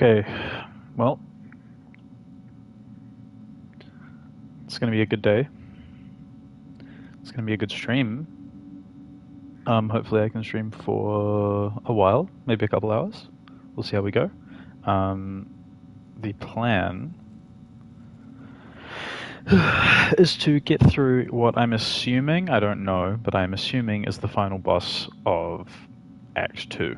Okay, well, it's going to be a good day. It's going to be a good stream. Hopefully I can stream for a while, maybe a couple hours. We'll see how we go. The plan is to get through what I'm assuming, I don't know, but I'm assuming is the final boss of Act 2.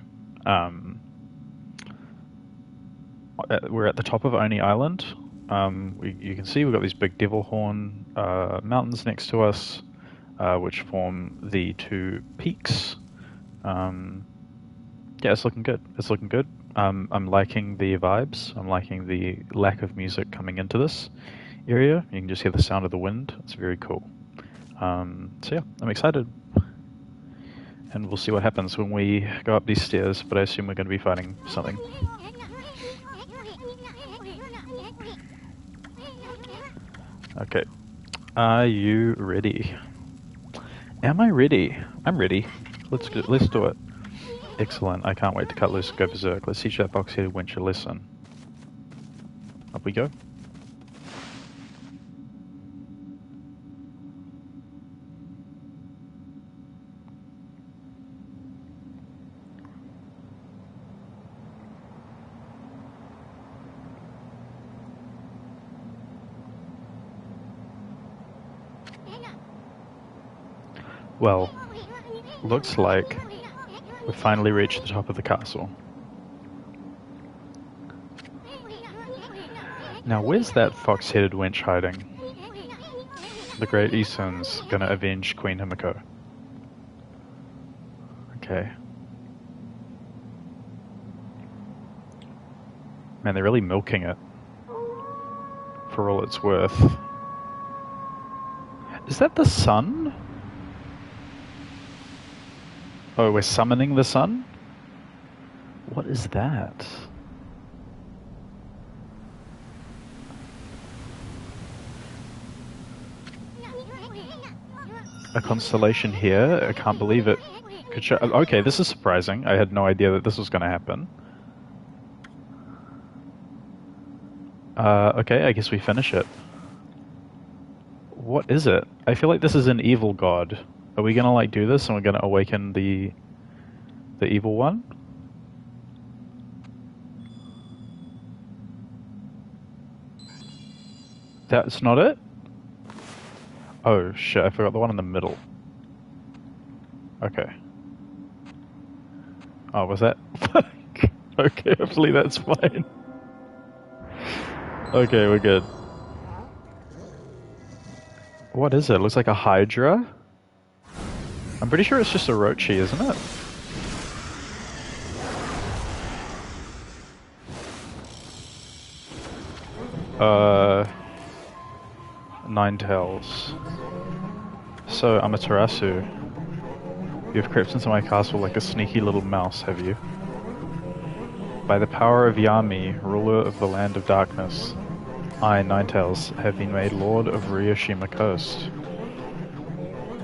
We're at the top of Oni Island. You can see we've got these big devil horn mountains next to us, which form the two peaks. Yeah, it's looking good. It's looking good. I'm liking the vibes. I'm liking the lack of music coming into this area. You can just hear the sound of the wind. It's very cool. So yeah, I'm excited. And we'll see what happens when we go up these stairs, but I assume we're going to be fighting something. Okay. Are you ready? Am I ready? I'm ready. Let's do it. Excellent. I can't wait to cut loose and go berserk. Let's teach that box-headed wench a lesson. Up we go. Well, looks like we've finally reached the top of the castle. Now, where's that fox-headed wench hiding? The Great Isun's gonna avenge Queen Himiko. Okay. Man, they're really milking it. For all it's worth. Is that the sun? Oh, we're summoning the sun? What is that? A constellation here? I can't believe it. Could show. Okay, this is surprising. I had no idea that this was going to happen. Okay, I guess we finish it. What is it? I feel like this is an evil god. Are we gonna like do this and we're gonna awaken the evil one? That's not it? Oh shit, I forgot the one in the middle. Okay. Oh, was that? Okay, hopefully that's fine. Okay, we're good. What is it? It looks like a Hydra? I'm pretty sure it's just a Rochi, isn't it? Ninetales. So, Amaterasu, you've crept into my castle like a sneaky little mouse, have you? By the power of Yami, ruler of the land of darkness, I, Ninetales, have been made lord of Ryushima Coast.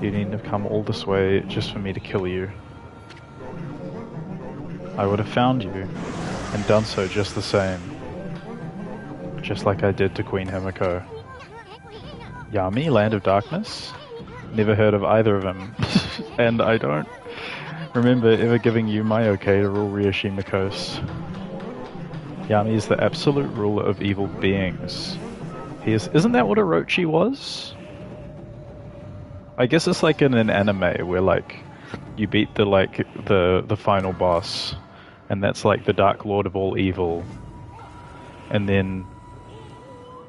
You needn't have come all this way just for me to kill you. I would have found you, and done so just the same. Just like I did to Queen Himiko. Yami, Land of Darkness? Never heard of either of them. And I don't remember ever giving you my okay to rule Ryushima Coast. Yami is the absolute ruler of evil beings. Isn't that what Orochi was? I guess it's like in an anime where like you beat the final boss, and that's like the Dark Lord of all evil, and then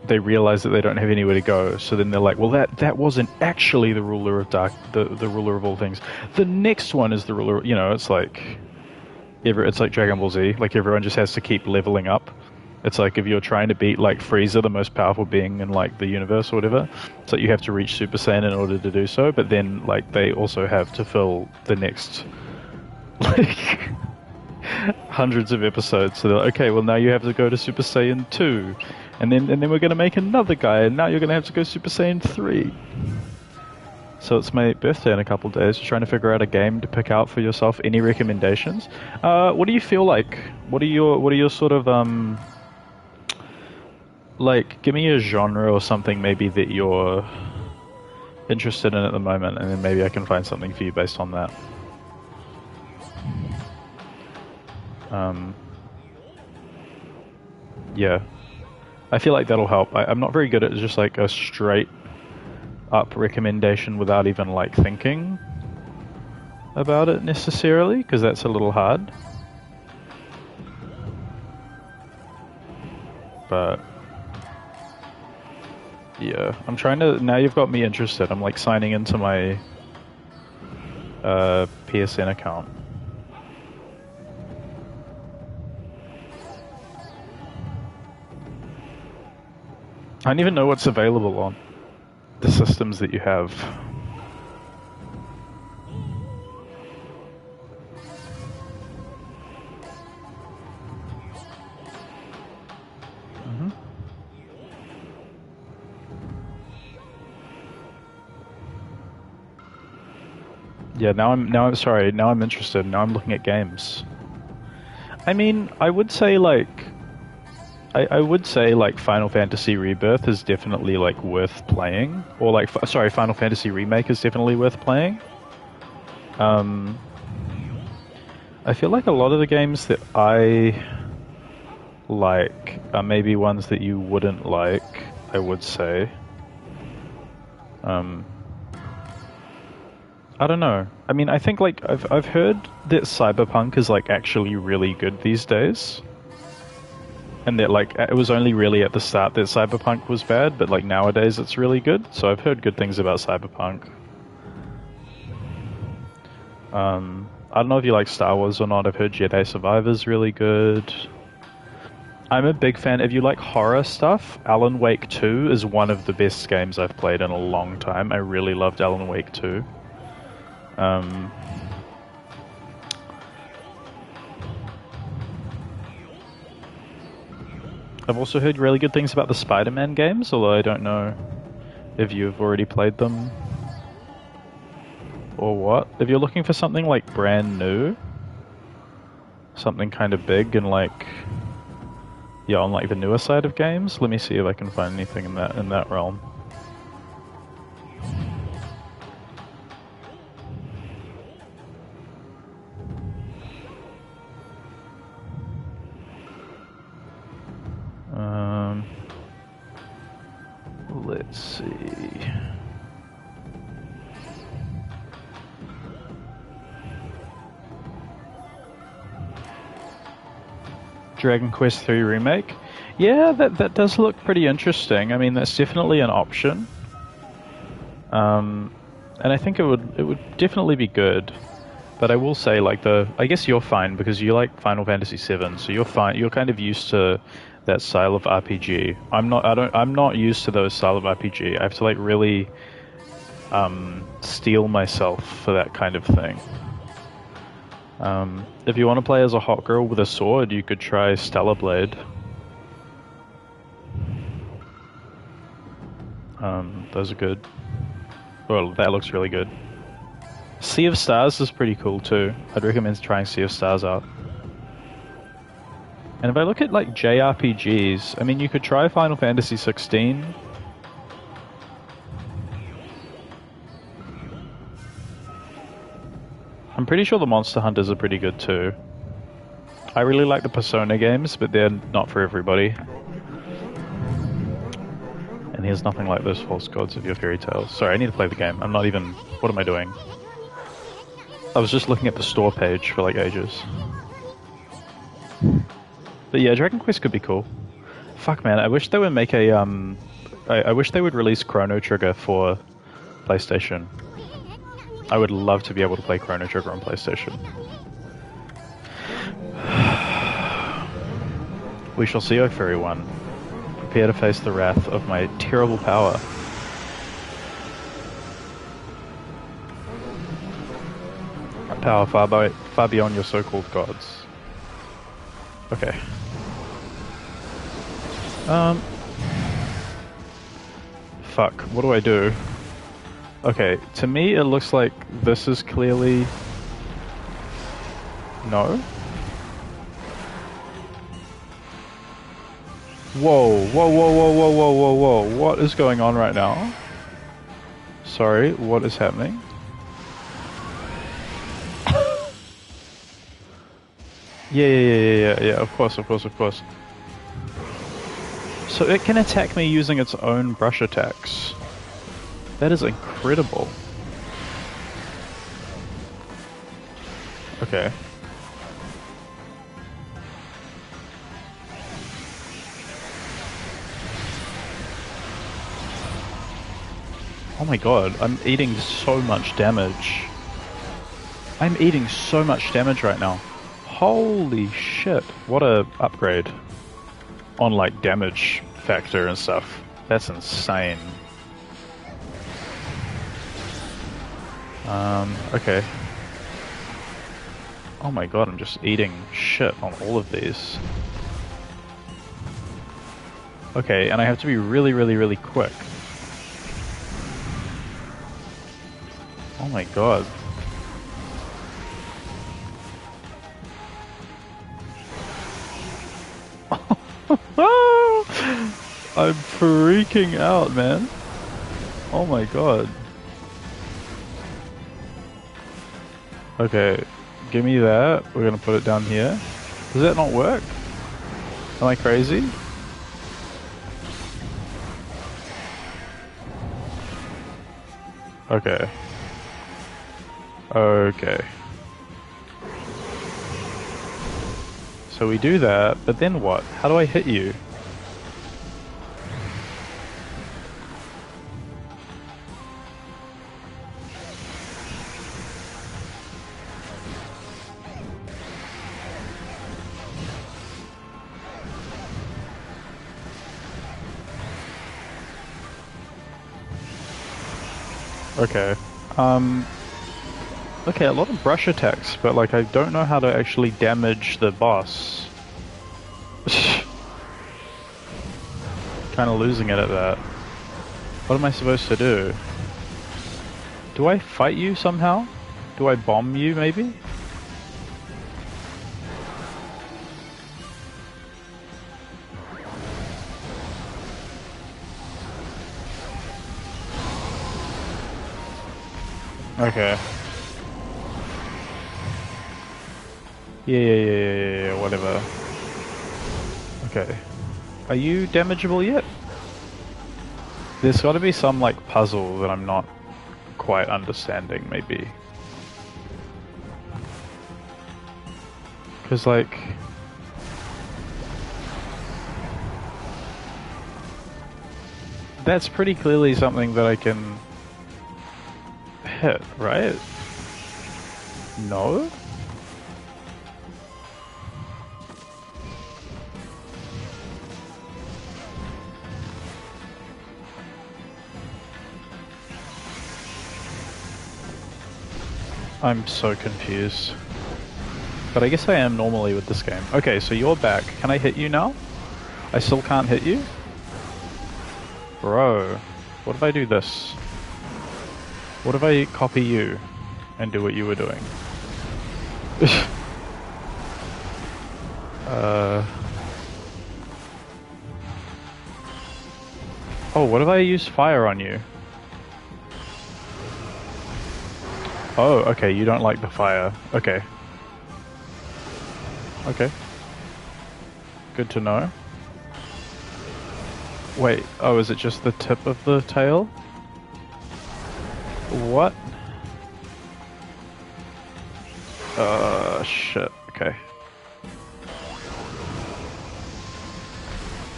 they realize that they don't have anywhere to go, so then they're like, well, that wasn't actually the ruler of the ruler of all things. The next one is the ruler. You know, it's like Dragon Ball Z. Like everyone just has to keep leveling up. It's like if you're trying to beat like Frieza, the most powerful being in like the universe or whatever, so you have to reach Super Saiyan in order to do so. But then like they also have to fill the next like hundreds of episodes. So they're like, okay, well now you have to go to Super Saiyan 2, and then we're gonna make another guy, and now you're gonna have to go Super Saiyan 3. So it's my birthday in a couple of days. You're trying to figure out a game to pick out for yourself. Any recommendations? What do you feel like? What are your sort of like? Give me a genre or something maybe that you're interested in at the moment, and then maybe I can find something for you based on that. Yeah, I feel like that'll help. I'm not very good at just like a straight up recommendation without even like thinking about it necessarily, because that's a little hard. But yeah, I'm trying to. Now you've got me interested. I'm like signing into my PSN account. I don't even know what's available on the systems that you have. Yeah, now I'm sorry. Now I'm interested. Now I'm looking at games. I mean, I would say like Final Fantasy Rebirth is definitely like worth playing, or like sorry, Final Fantasy Remake is definitely worth playing. I feel like a lot of the games that I like are maybe ones that you wouldn't like, I would say. I don't know. I mean, I think like I've heard that Cyberpunk is like actually really good these days. And that like it was only really at the start that Cyberpunk was bad, but like nowadays it's really good. So I've heard good things about Cyberpunk. I don't know if you like Star Wars or not. I've heard Jedi Survivor's really good. I'm a big fan. If you like horror stuff, Alan Wake 2 is one of the best games I've played in a long time. I really loved Alan Wake 2. I've also heard really good things about the Spider-Man games, although I don't know if you've already played them or what. If you're looking for something like brand new, something kind of big and like, yeah, on like the newer side of games, let me see if I can find anything in that realm. Let's see. Dragon Quest III Remake. Yeah, that does look pretty interesting. I mean, that's definitely an option. And I think it would definitely be good. But I will say, like I guess you're fine because you like Final Fantasy VII, so you're fine. You're kind of used to that style of RPG. I'm not used to those style of RPG. I have to like really steel myself for that kind of thing. If you want to play as a hot girl with a sword, you could try Stellar Blade. Those are good. Well, that looks really good. Sea of Stars is pretty cool too. I'd recommend trying Sea of Stars out. And if I look at like JRPGs, I mean, you could try Final Fantasy 16. I'm pretty sure the Monster Hunters are pretty good too. I really like the Persona games, but they're not for everybody. And there's nothing like those false gods of your fairy tales. Sorry, I need to play the game. I'm not even... What am I doing? I was just looking at the store page for like ages. But yeah, Dragon Quest could be cool. Fuck man, I wish they would make a I wish they would release Chrono Trigger for PlayStation. I would love to be able to play Chrono Trigger on PlayStation. We shall see, O Fairy One. Prepare to face the wrath of my terrible power. A power far beyond your so-called gods. Okay. Fuck, what do I do? Okay, to me it looks like this is clearly... No? Whoa, whoa, whoa, whoa, whoa, whoa, whoa, whoa. What is going on right now? Sorry, what is happening? Yeah, of course, of course, of course. So it can attack me using its own brush attacks. That is incredible. Okay. Oh my god, I'm eating so much damage. I'm eating so much damage right now. Holy shit, what a upgrade on like damage factor and stuff. That's insane. Okay. Oh my god, I'm just eating shit on all of these. Okay, and I have to be really, really, really quick. Oh my god. I'm freaking out, man. Oh my god. Okay, give me that. We're gonna put it down here. Does that not work? Am I crazy? Okay. Okay. So we do that, but then what? How do I hit you? Okay. Okay, a lot of brush attacks, but like I don't know how to actually damage the boss. Kinda losing it at that. What am I supposed to do? Do I fight you somehow? Do I bomb you, maybe? Okay. Yeah, whatever. Okay. Are you damageable yet? There's gotta be some, like, puzzle that I'm not quite understanding, maybe. Because, like... That's pretty clearly something that I can... hit, right? No? I'm so confused. But I guess I am normally with this game. Okay, so you're back. Can I hit you now? I still can't hit you? Bro, what if I do this? What if I copy you and do what you were doing? Oh, what if I use fire on you? Oh, okay, you don't like the fire. Okay. Okay. Good to know. Wait, oh, is it just the tip of the tail? What? Shit, okay.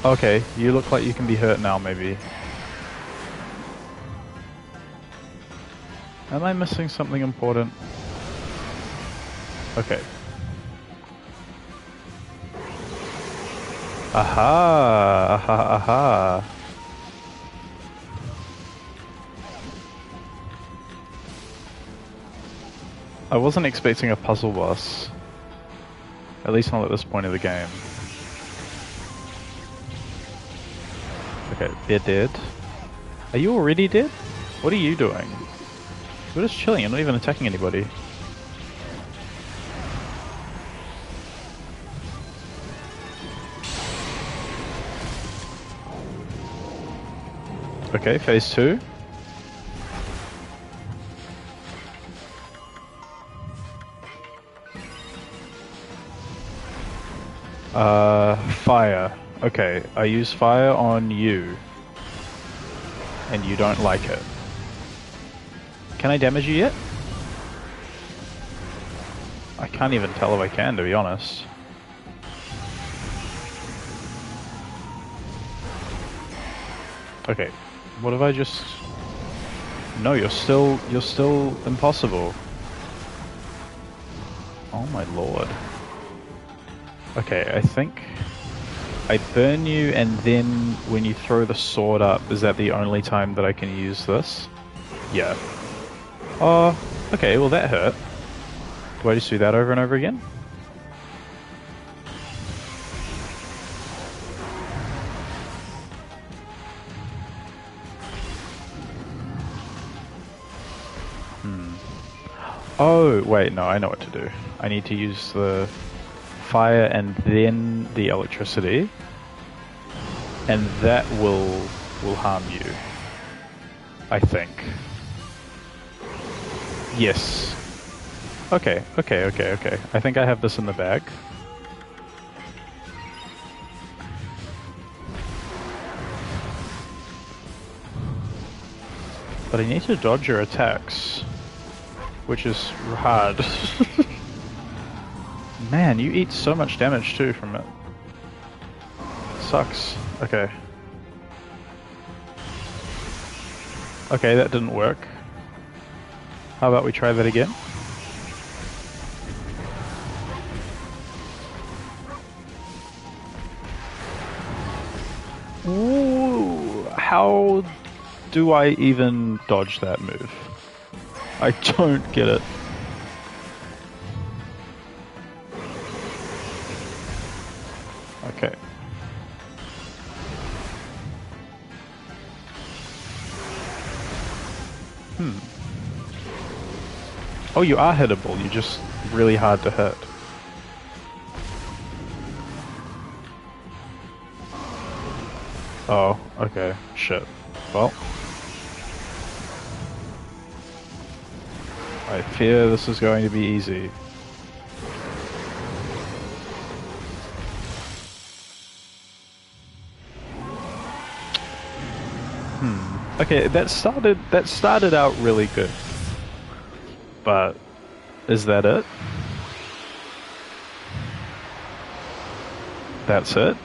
Okay, you look like you can be hurt now, maybe. Am I missing something important? Okay. Aha! Aha, aha. I wasn't expecting a puzzle boss. At least not at this point of the game. Okay, they're dead. Are you already dead? What are you doing? We're just chilling, I'm not even attacking anybody. Okay, phase 2. Fire. Okay, I use fire on you. And you don't like it. Can I damage you yet? I can't even tell if I can, to be honest. Okay, what if I just... No, you're still impossible. Oh my lord. Okay, I think I burn you, and then when you throw the sword up, is that the only time that I can use this? Yeah. Oh, okay, well that hurt. Do I just do that over and over again? Oh, wait, no, I know what to do. I need to use the fire and then the electricity, and that will harm you. I think. Yes. Okay. I think I have this in the bag. But I need to dodge your attacks, which is hard. Man, you eat so much damage too from it. Sucks. Okay. Okay, that didn't work. How about we try that again? Ooh, how do I even dodge that move? I don't get it. Okay. Oh, you are hittable, you're just really hard to hit. Oh, okay. Shit. Well. I fear this is going to be easy. Okay, that started out really good. But is that it? That's it?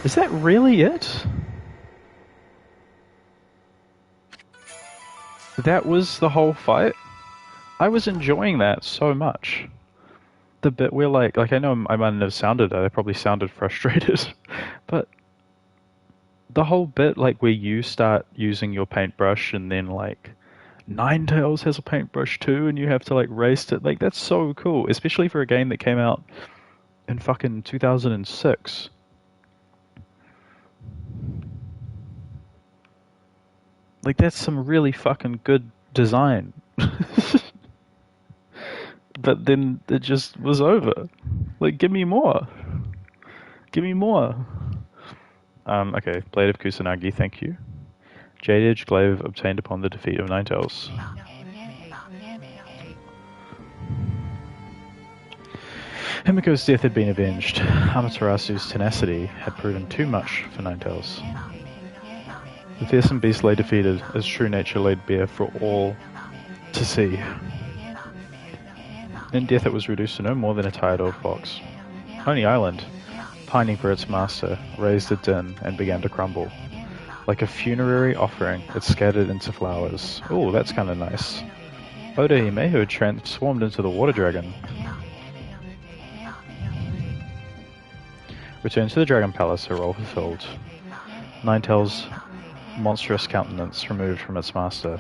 Is that really it? That was the whole fight? I was enjoying that so much. The bit where like I know I might have sounded I probably sounded frustrated, but the whole bit like where you start using your paintbrush and then like Ninetales has a paintbrush too and you have to like race to like that's so cool, especially for a game that came out in fucking 2006. Like that's some really fucking good design. But then it just was over. Like give me more. Give me more. Okay, Blade of Kusanagi, thank you. Jade Edge Glaive obtained upon the defeat of Ninetales. Himiko's death had been avenged. Amaterasu's tenacity had proven too much for Ninetales. The fearsome beast lay defeated, as true nature laid bare for all to see. In death it was reduced to no more than a tired old fox. Honey Island, pining for its master, raised a din and began to crumble. Like a funerary offering, it scattered into flowers. Ooh, that's kinda nice. Oda Himehu transformed into the water dragon. Returned to the Dragon Palace, her role fulfilled. Ninetales' monstrous countenance removed from its master,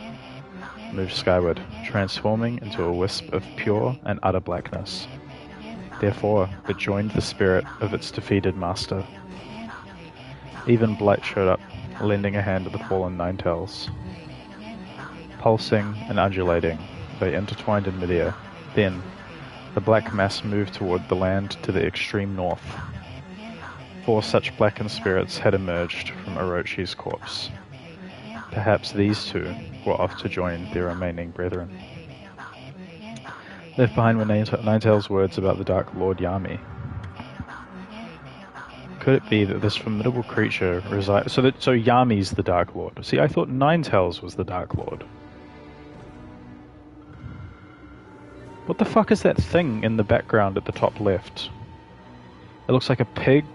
moved skyward, transforming into a wisp of pure and utter blackness. Therefore, it joined the spirit of its defeated master. Even Blight showed up, lending a hand to the fallen Ninetales. pulsing and undulating. They intertwined in midair. Then, the black mass moved toward the land to the extreme north. 4 such blackened spirits had emerged from Orochi's corpse. Perhaps these 2 were off to join their remaining brethren. Left behind were Ninetale's words about the Dark Lord Yami. Could it be that this formidable creature resides... So Yami's the Dark Lord. See, I thought Ninetales was the Dark Lord. What the fuck is that thing in the background at the top left? It looks like a pig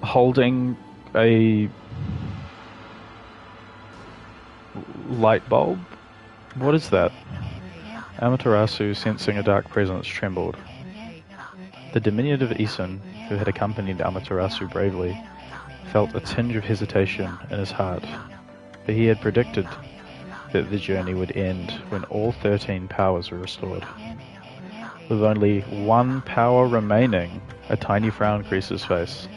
holding a light bulb? What is that? Amaterasu, sensing a dark presence, trembled. The diminutive Isun, who had accompanied Amaterasu bravely, felt a tinge of hesitation in his heart, for he had predicted that the journey would end when all 13 powers were restored. With only 1 power remaining, a tiny frown creased his face.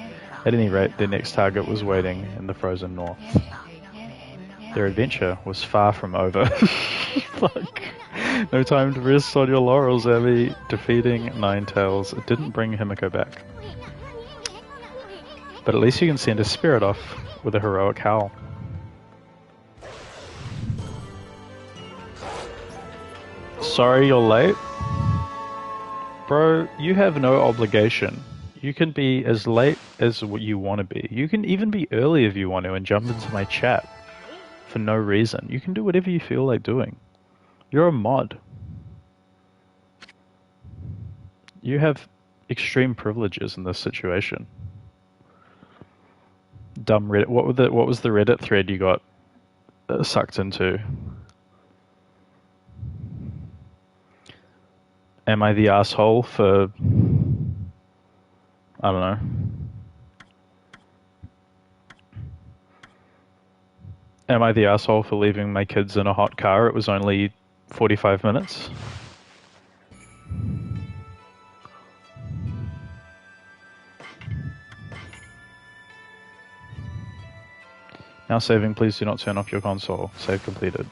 At any rate, their next target was waiting in the frozen north. Their adventure was far from over. Fuck. No time to rest on your laurels, Abby. Defeating Ninetales didn't bring Himiko back. But at least you can send a spirit off with a heroic howl. Sorry you're late? Bro, you have no obligation. You can be as late as you want to be. You can even be early if you want to and jump into my chat for no reason. You can do whatever you feel like doing. You're a mod. You have extreme privileges in this situation. Dumb Reddit. What was the Reddit thread you got sucked into? Am I the asshole for... I don't know. Am I the asshole for leaving my kids in a hot car? It was only 45 minutes. Now saving, please do not turn off your console. Save completed.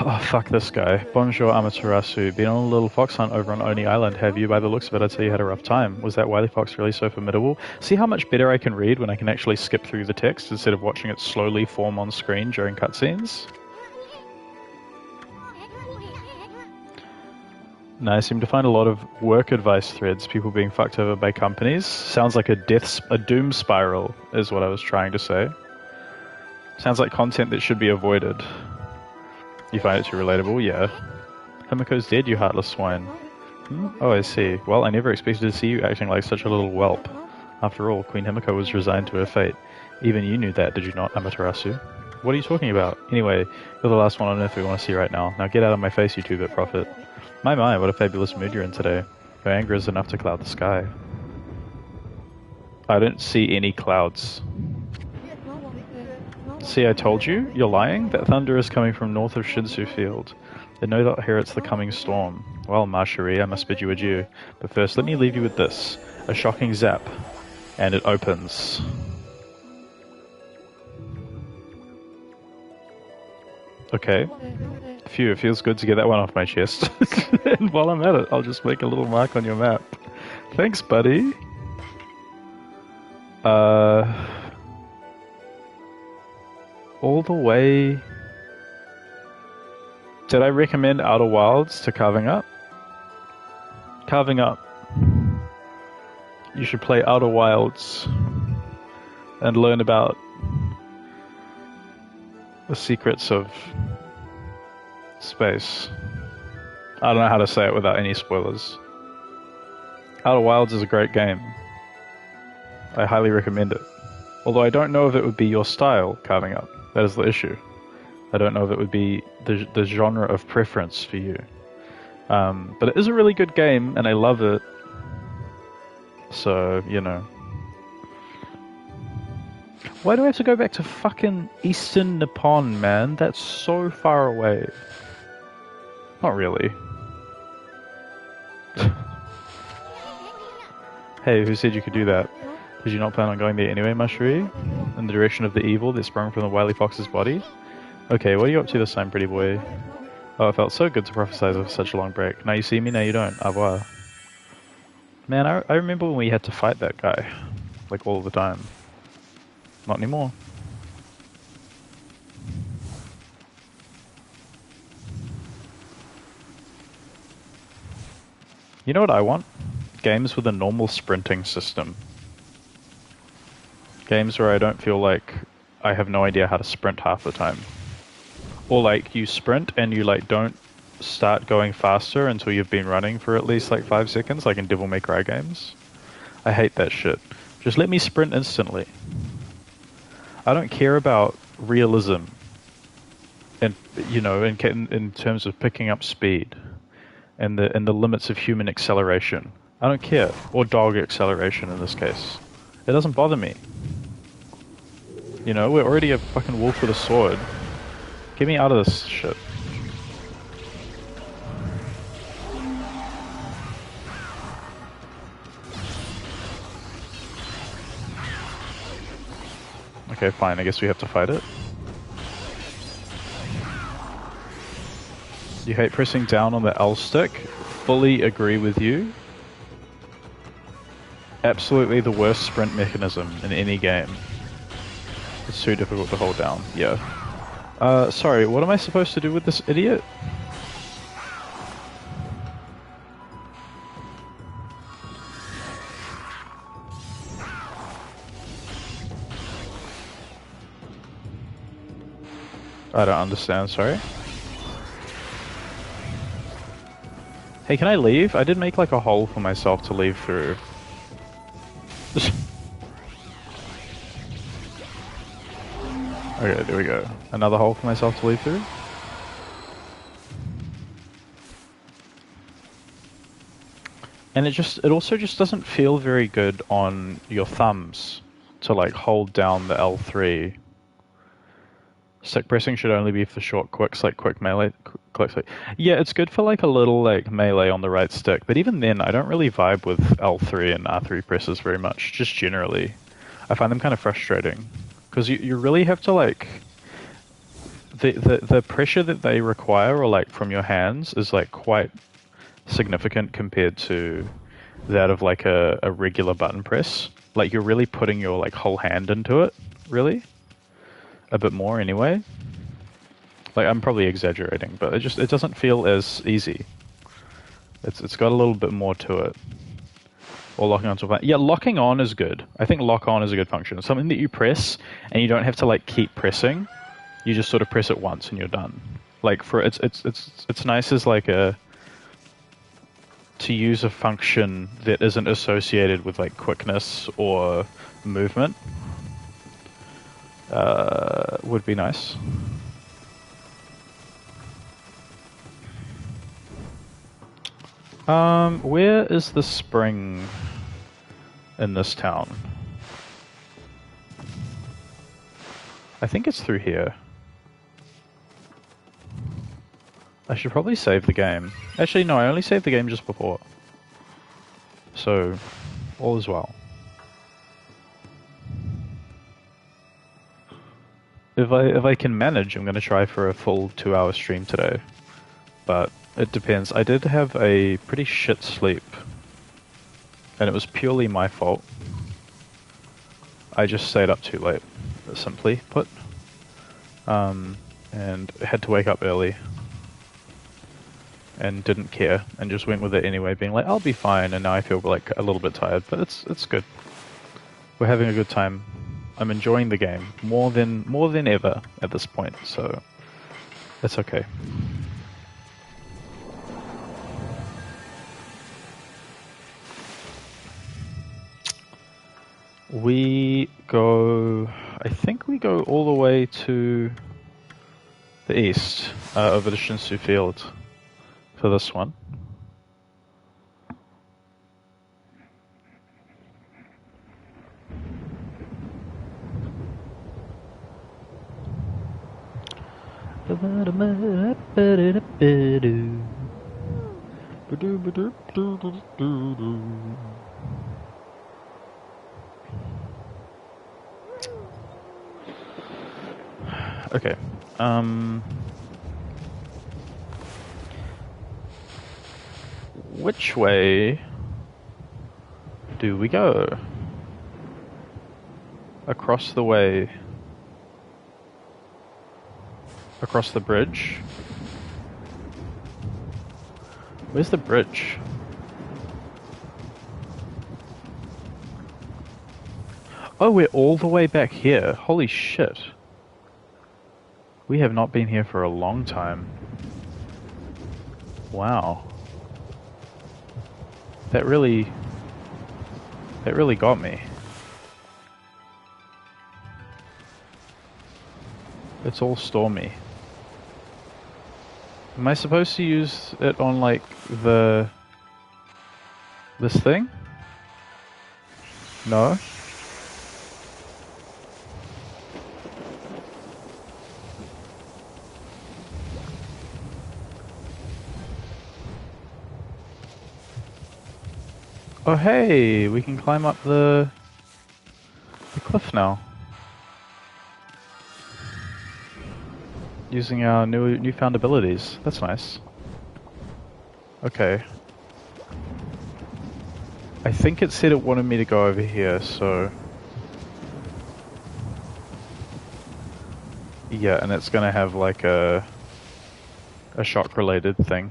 Oh, fuck this guy. Bonjour, Amaterasu. Been on a little fox hunt over on Oni Island, have you? By the looks of it, I'd say you had a rough time. Was that wily fox really so formidable? See how much better I can read when I can actually skip through the text instead of watching it slowly form on screen during cutscenes? No, I seem to find a lot of work advice threads, people being fucked over by companies. Sounds like a doom spiral, is what I was trying to say. Sounds like content that should be avoided. You find it too relatable? Yeah. Himiko's dead, you heartless swine. Oh, I see. Well, I never expected to see you acting like such a little whelp. After all, Queen Himiko was resigned to her fate. Even you knew that, did you not, Amaterasu? What are you talking about? Anyway, you're the last one on Earth we want to see right now. Now get out of my face, you two-bit prophet. My, what a fabulous mood you're in today. Your anger is enough to cloud the sky. I don't see any clouds. See, I told you? You're lying? That thunder is coming from north of Shinsu Field. They no doubt hear it's the coming storm. Well, ma chérie, I must bid you adieu. But first, let me leave you with this. A shocking zap. And it opens. Okay. Phew, it feels good to get that one off my chest. And while I'm at it, I'll just make a little mark on your map. Thanks, buddy. All the way... Did I recommend Outer Wilds to Carving Up? Carving Up. You should play Outer Wilds and learn about the secrets of space. I don't know how to say it without any spoilers. Outer Wilds is a great game. I highly recommend it. Although I don't know if it would be your style, Carving Up. That is the issue. I don't know if it would be the genre of preference for you. But it is a really good game, and I love it. So, you know. Why do I have to go back to fucking Eastern Nippon, man? That's so far away. Not really. Hey, who said you could do that? Did you not plan on going there anyway, Mushri? In the direction of the evil that sprung from the wily fox's body? Okay, what are you up to this time, pretty boy? Oh, it felt so good to prophesize over such a long break. Now you see me, now you don't. Au revoir. Man, I remember when we had to fight that guy. Like, all the time. Not anymore. You know what I want? Games with a normal sprinting system. Games where I don't feel like I have no idea how to sprint half the time. Or like, you sprint and you like don't start going faster until you've been running for at least like 5 seconds, like in Devil May Cry games. I hate that shit. Just let me sprint instantly. I don't care about realism and, you know, in terms of picking up speed and the limits of human acceleration. I don't care. Or dog acceleration in this case. It doesn't bother me. You know, we're already a fucking wolf with a sword. Get me out of this shit. Okay, fine. I guess we have to fight it. You hate pressing down on the L stick? Fully agree with you. Absolutely the worst sprint mechanism in any game. It's too difficult to hold down, yeah. Sorry, what am I supposed to do with this idiot? I don't understand, sorry. Hey, can I leave? I did make like a hole for myself to leave through. Okay, there we go. Another hole for myself to leave through. And it also just doesn't feel very good on your thumbs to like hold down the L3. Stick pressing should only be for short quicks, like quick melee clicks. Yeah, it's good for like a little like melee on the right stick, but even then I don't really vibe with L3 and R3 presses very much, just generally. I find them kind of frustrating. Because you really have to like... The pressure that they require, or like from your hands, is like quite significant compared to that of like a regular button press. Like you're really putting your like whole hand into it, really. A bit more anyway. Like I'm probably exaggerating, but it doesn't feel as easy. It's got a little bit more to it. Or locking onto a button. Yeah, locking on is good. I think lock on is a good function. It's something that you press and you don't have to like keep pressing. You just sort of press it once and you're done. Like for it's nice as like to use a function that isn't associated with like quickness or movement. Would be nice. Where is the spring in this town? I think it's through here. I should probably save the game. Actually, no, I only saved the game just before. So, all is well. If I can manage, I'm going to try for a full 2-hour stream today. But it depends. I did have a pretty shit sleep. And it was purely my fault. I just stayed up too late, simply put. And had to wake up early. And didn't care, and just went with it anyway, being like, I'll be fine, and now I feel like a little bit tired, but it's good. We're having a good time. I'm enjoying the game more than ever at this point, so it's okay. I think we go all the way to the east, over to Shinsu Field for this one. Okay. Which way do we go? Across the way. Across the bridge? Where's the bridge? Oh, we're all the way back here. Holy shit. We have not been here for a long time. Wow. That really got me. It's all stormy. Am I supposed to use it on, like, this thing? No? Oh hey, we can climb up the cliff now. Using our newfound abilities. That's nice. Okay. I think it said it wanted me to go over here, so... Yeah, and it's gonna have like a shock related thing.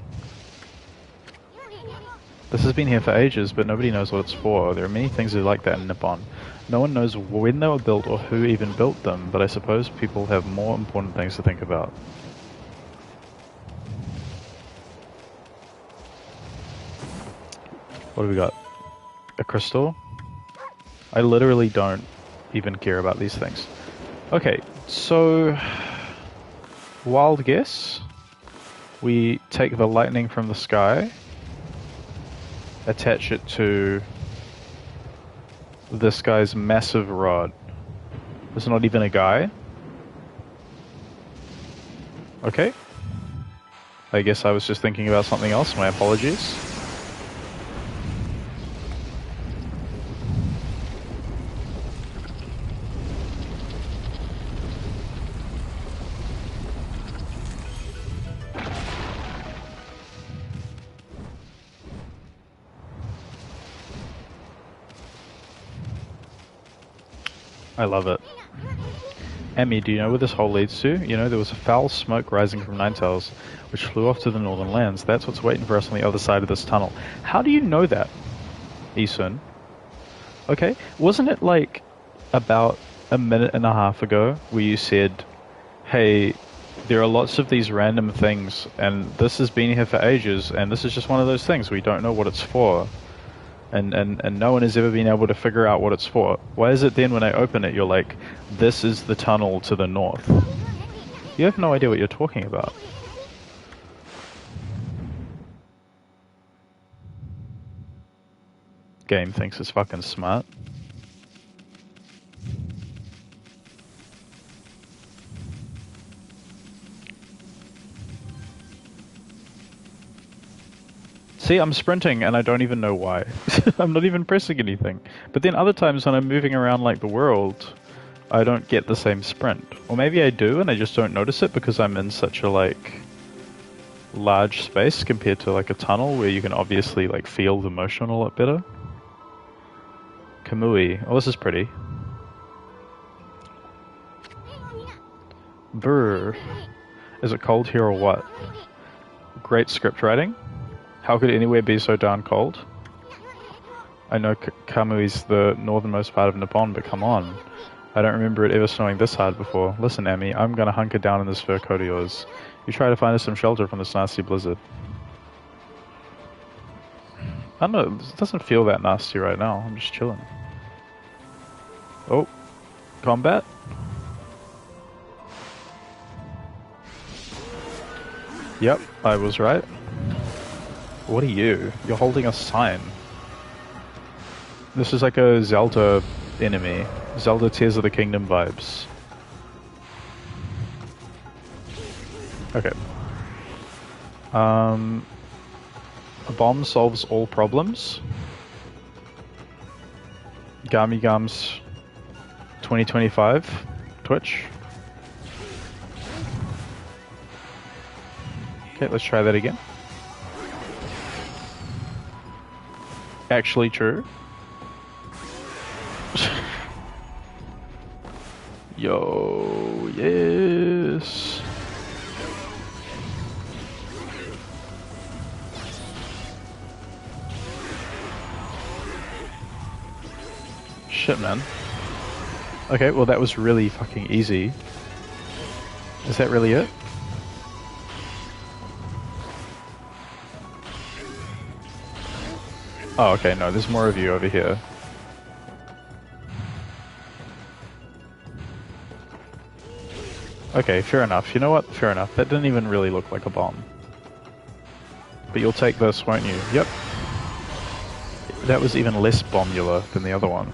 This has been here for ages, but nobody knows what it's for. There are many things like that in Nippon. No one knows when they were built or who even built them, but I suppose people have more important things to think about. What do we got? A crystal? I literally don't even care about these things. Okay, so... Wild guess. We take the lightning from the sky, attach it to this guy's massive rod. It's not even a guy. Okay. I guess I was just thinking about something else. My apologies. I love it. Emmy, do you know where this hole leads to? You know, there was a foul smoke rising from Ninetales, which flew off to the northern lands. That's what's waiting for us on the other side of this tunnel. How do you know that, Eason? Okay, wasn't it like about a minute and a half ago where you said, hey, there are lots of these random things, and this has been here for ages, and this is just one of those things, we don't know what it's for. And no one has ever been able to figure out what it's for. Why is it then when I open it, you're like, this is the tunnel to the north? You have no idea what you're talking about. Game thinks it's fucking smart. See, I'm sprinting and I don't even know why. I'm not even pressing anything. But then other times when I'm moving around like the world, I don't get the same sprint. Or maybe I do and I just don't notice it because I'm in such a like large space compared to like a tunnel where you can obviously like feel the motion a lot better. Kamui. Oh, this is pretty. Brr. Is it cold here or what? Great script writing. How could anywhere be so darn cold? I know Kamui's the northernmost part of Nippon, but come on. I don't remember it ever snowing this hard before. Listen, Amy, I'm gonna hunker down in this fur coat of yours. You try to find us some shelter from this nasty blizzard. I don't know, it doesn't feel that nasty right now. I'm just chilling. Oh. Combat? Yep, I was right. What are you? You're holding a sign. This is like a Zelda enemy. Zelda Tears of the Kingdom vibes. Okay. A bomb solves all problems. Gami Gums 2025 Twitch. Okay, let's try that again. Actually true. Yo, yes. Shit, man. Okay, well that was really fucking easy. Is that really it? Oh, okay, no, there's more of you over here. Okay, fair enough. You know what? Fair enough. That didn't even really look like a bomb. But you'll take this, won't you? Yep. That was even less bombular than the other one.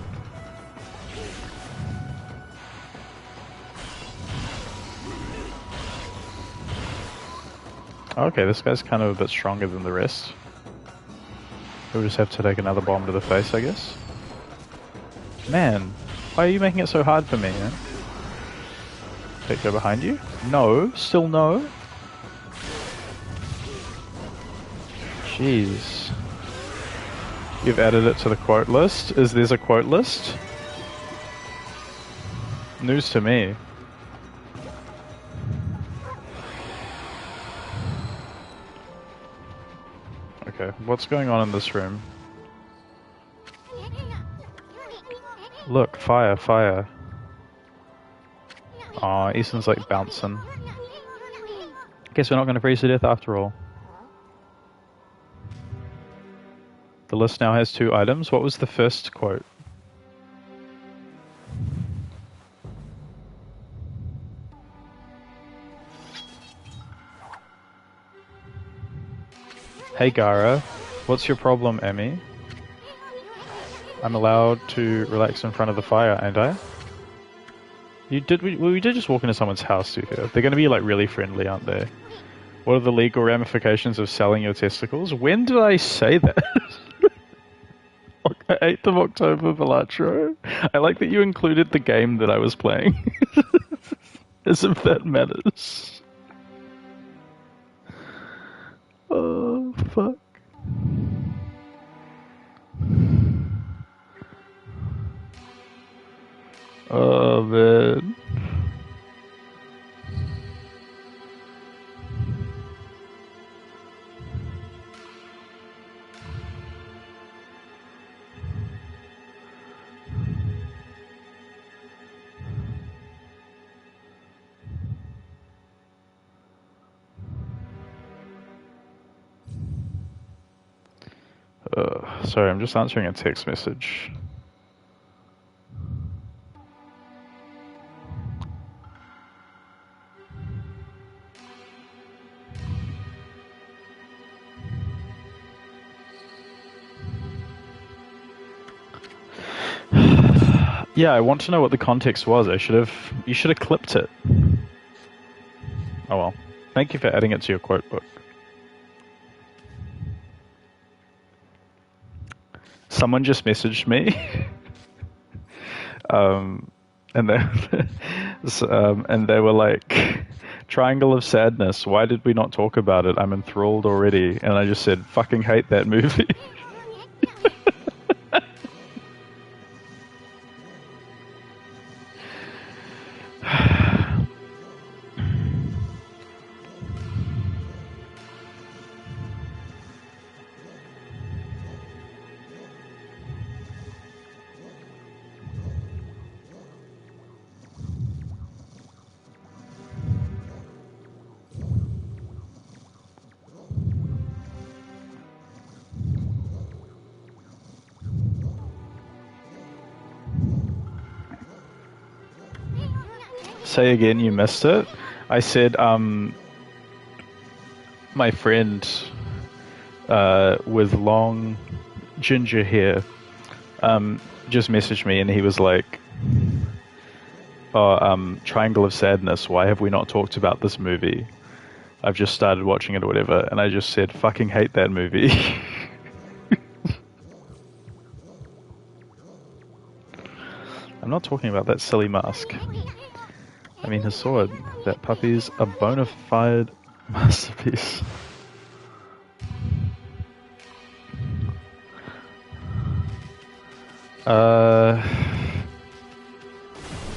Okay, this guy's kind of a bit stronger than the rest. We'll just have to take another bomb to the face, I guess. Man, why are you making it so hard for me, man? Okay, go behind you? No, still no. Jeez. You've added it to the quote list? Is there a quote list? News to me. Okay, what's going on in this room? Look, fire, fire. Aw, Easton's like bouncing. Guess we're not gonna freeze to death after all. The list now has 2 items. What was the first quote? Hey Gara, what's your problem, Emmy? I'm allowed to relax in front of the fire, ain't I? We did just walk into someone's house too here. They're gonna be like really friendly, aren't they? What are the legal ramifications of selling your testicles? When did I say that? 8th of October, Velatro. I like that you included the game that I was playing. As if that matters. Oh, fuck. Oh, man. Sorry, I'm just answering a text message. Yeah, I want to know what the context was. You should have clipped it. Oh well. Thank you for adding it to your quote book. Someone just messaged me. And they were like, Triangle of Sadness, why did we not talk about it? I'm enthralled already. And I just said, fucking hate that movie. Say again, you missed it. I said, my friend with long ginger hair just messaged me and he was like, oh, Triangle of Sadness, why have we not talked about this movie? I've just started watching it or whatever. And I just said, fucking hate that movie. I'm not talking about that silly mask. I mean his sword. That puppy's a bona fide Masterpiece.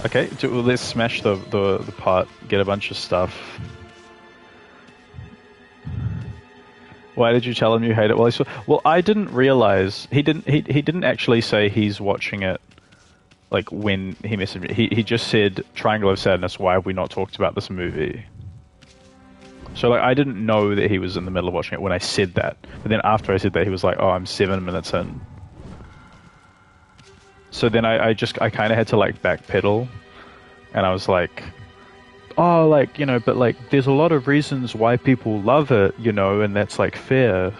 Okay, let's smash the part, get a bunch of stuff. Why did you tell him you hate it? Well, I didn't realize he didn't actually say he's watching it. Like when he messaged me, he just said Triangle of Sadness. Why have we not talked about this movie? So like I didn't know that he was in the middle of watching it when I said that. But then after I said that, he was like, "Oh, I'm 7 minutes in." So then I kind of had to like backpedal, and I was like, "Oh, like but like there's a lot of reasons why people love it, and that's like fair."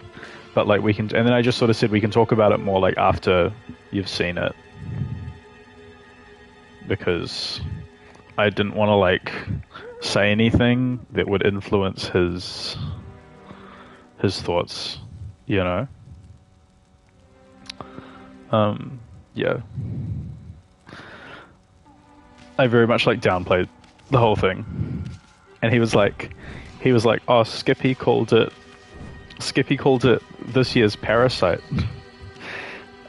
But like we can, and then I just sort of said we can talk about it more like after you've seen it. Because I didn't want to like say anything that would influence his thoughts, Yeah. I very much like downplayed the whole thing, and he was like, "Oh, Skippy called it this year's Parasite."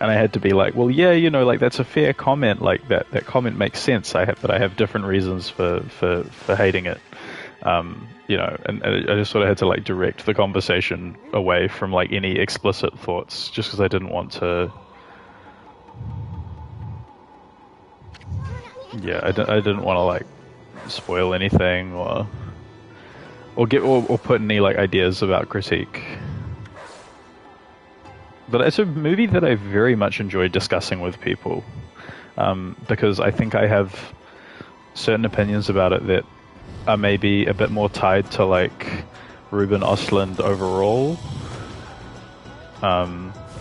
And I had to be like, well, yeah, like that's a fair comment. Like that comment makes sense. But I have different reasons for hating it. And I just sort of had to like direct the conversation away from like any explicit thoughts, just because I didn't want to. Yeah, I didn't want to like spoil anything or put any like ideas about critique. But it's a movie that I very much enjoy discussing with people, because I think I have certain opinions about it that are maybe a bit more tied to like Ruben Östlund overall.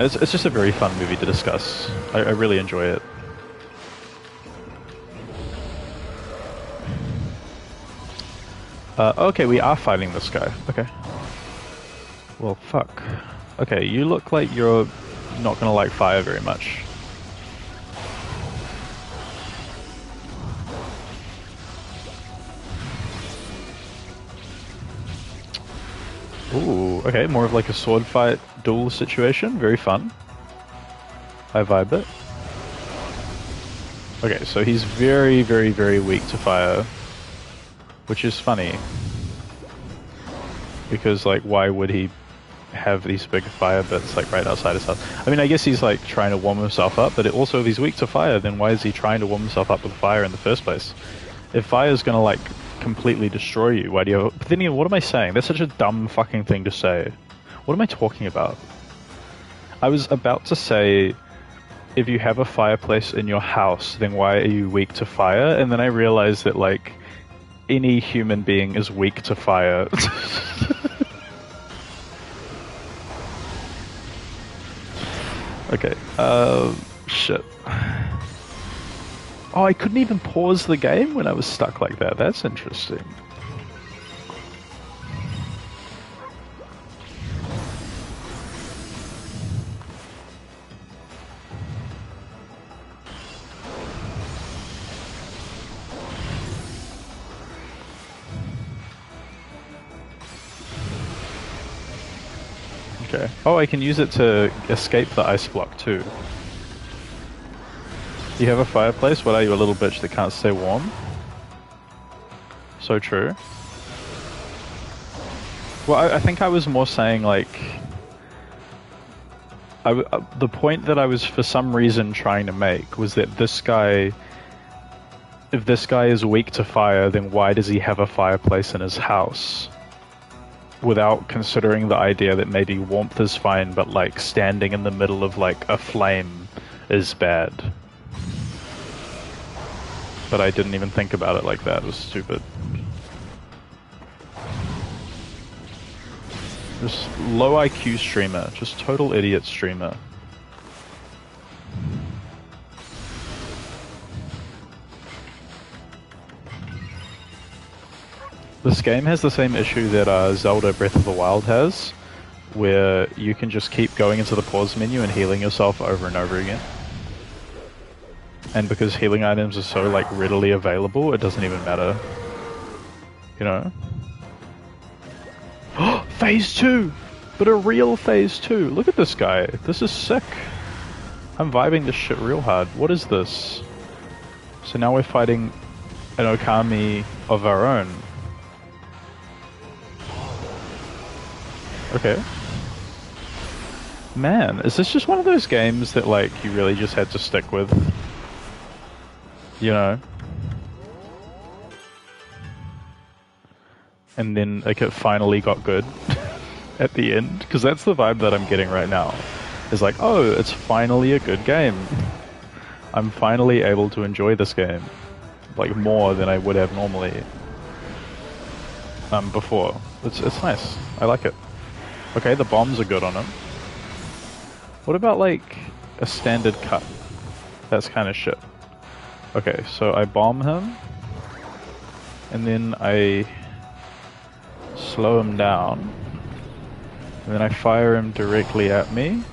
It's just a very fun movie to discuss. I really enjoy it. Okay, we are fighting this guy. Okay. Well, fuck. Okay, you look like you're not gonna like fire very much. Ooh, okay, more of like a sword fight duel situation. Very fun. I vibe it. Okay, so he's very, very, very weak to fire, which is funny. Because, like, why would he have these big fire bits like right outside his house? I mean, I guess he's like trying to warm himself up, but also if he's weak to fire, then why is he trying to warm himself up with fire in the first place? If fire is gonna like completely destroy you, why do you have... But then again, what am I saying? That's such a dumb fucking thing to say. What am I talking about? I was about to say, if you have a fireplace in your house, then why are you weak to fire? And then I realized that like any human being is weak to fire. Okay, shit. Oh, I couldn't even pause the game when I was stuck like that. That's interesting. Okay. Oh, I can use it to escape the ice block too. You have a fireplace? What are you, a little bitch that can't stay warm? So true. Well, I think I was more saying like... the point that I was for some reason trying to make was that this guy... If this guy is weak to fire, then why does he have a fireplace in his house? Without considering the idea that maybe warmth is fine, but like standing in the middle of like a flame is bad. But I didn't even think about it like that. It was stupid. Just low IQ streamer. Just total idiot streamer. This game has the same issue that Zelda Breath of the Wild has, where you can just keep going into the pause menu and healing yourself over and over again. And because healing items are so like readily available, it doesn't even matter. You know? Phase 2! But a real Phase 2! Look at this guy. This is sick. I'm vibing this shit real hard. What is this? So now we're fighting an Okami of our own. Okay. Man, is this just one of those games that, like, you really just had to stick with? You know? And then, like, it finally got good at the end? Because that's the vibe that I'm getting right now. It's like, oh, it's finally a good game. I'm finally able to enjoy this game. Like, more than I would have normally. Before. It's nice. I like it. Okay, the bombs are good on him. What about, like, a standard cut? That's kind of shit. Okay, so I bomb him. And then I slow him down. And then I fire him directly at me.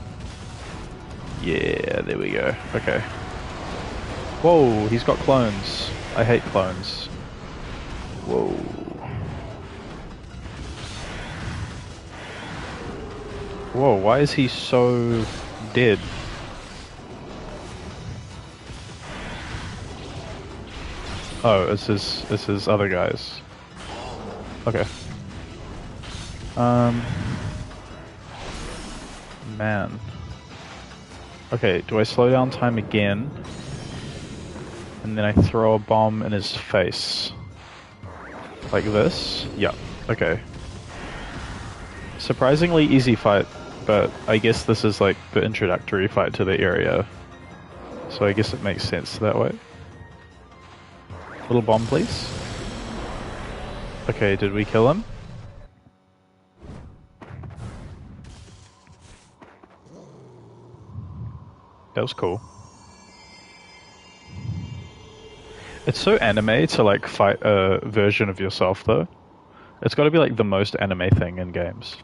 Yeah, there we go. Okay. Whoa, he's got clones. I hate clones. Whoa. Whoa, why is he so dead? Oh, it's his other guys. Okay. Man. Okay, do I slow down time again? And then I throw a bomb in his face. Like this? Yeah, okay. Surprisingly easy fight, but I guess this is like the introductory fight to the area. So I guess it makes sense that way. Little bomb, please. Okay, did we kill him? That was cool. It's so anime to like fight a version of yourself though. It's gotta be like the most anime thing in games.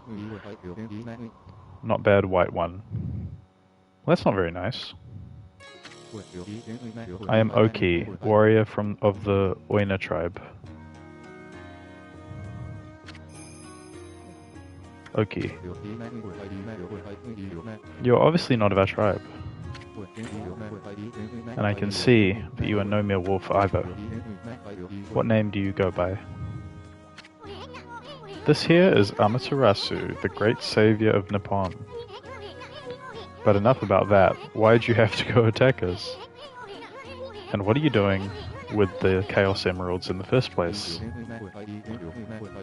Not bad, white one. Well, that's not very nice. I am Oki, warrior of the Oina tribe. Oki. You're obviously not of our tribe. And I can see that you are no mere wolf either. What name do you go by? This here is Amaterasu, the great savior of Nippon. But enough about that. Why'd you have to go attack us? And what are you doing with the Chaos Emeralds in the first place?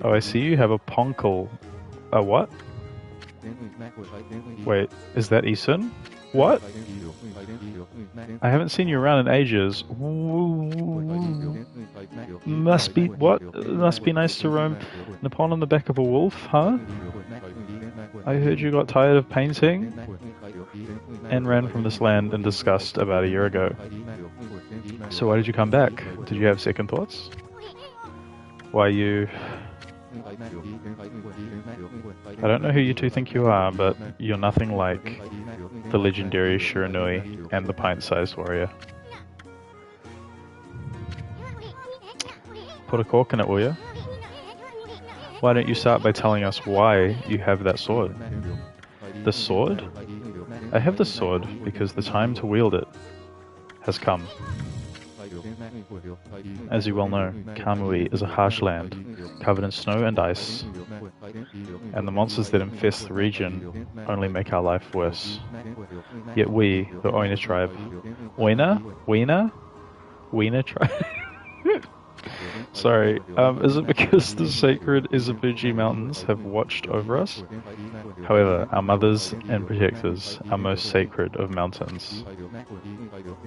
Oh, I see you have a Ponkel. A what? Wait, is that Isun? What? I haven't seen you around in ages. Must be what? Must be nice to roam Nippon on the back of a wolf, huh? I heard you got tired of painting and ran from this land in disgust about a year ago. So why did you come back? Did you have second thoughts? Why you... I don't know who you two think you are, but you're nothing like the legendary Shiranui and the pint-sized warrior. Put a cork in it, will you? Why don't you start by telling us why you have that sword? The sword? I have the sword because the time to wield it has come. As you well know, Kamui is a harsh land, covered in snow and ice, and the monsters that infest the region only make our life worse. Yet we, the Oina tribe... Oina? Weena tribe? Sorry, is it because the sacred Izubuji mountains have watched over us? However, our mothers and protectors, our most sacred of mountains,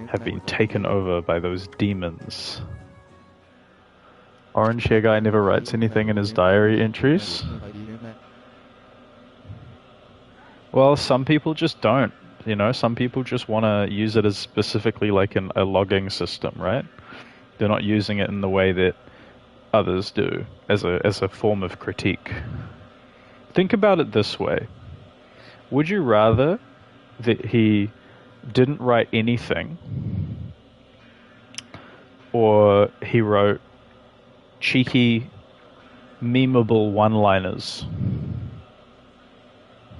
have been taken over by those demons. Orange hair guy never writes anything in his diary entries. Well, some people just don't, you know, some people just want to use it as specifically like a logging system, right? They're not using it in the way that others do, as a form of critique. Think about it this way. Would you rather that he didn't write anything, or he wrote cheeky, memeable one-liners?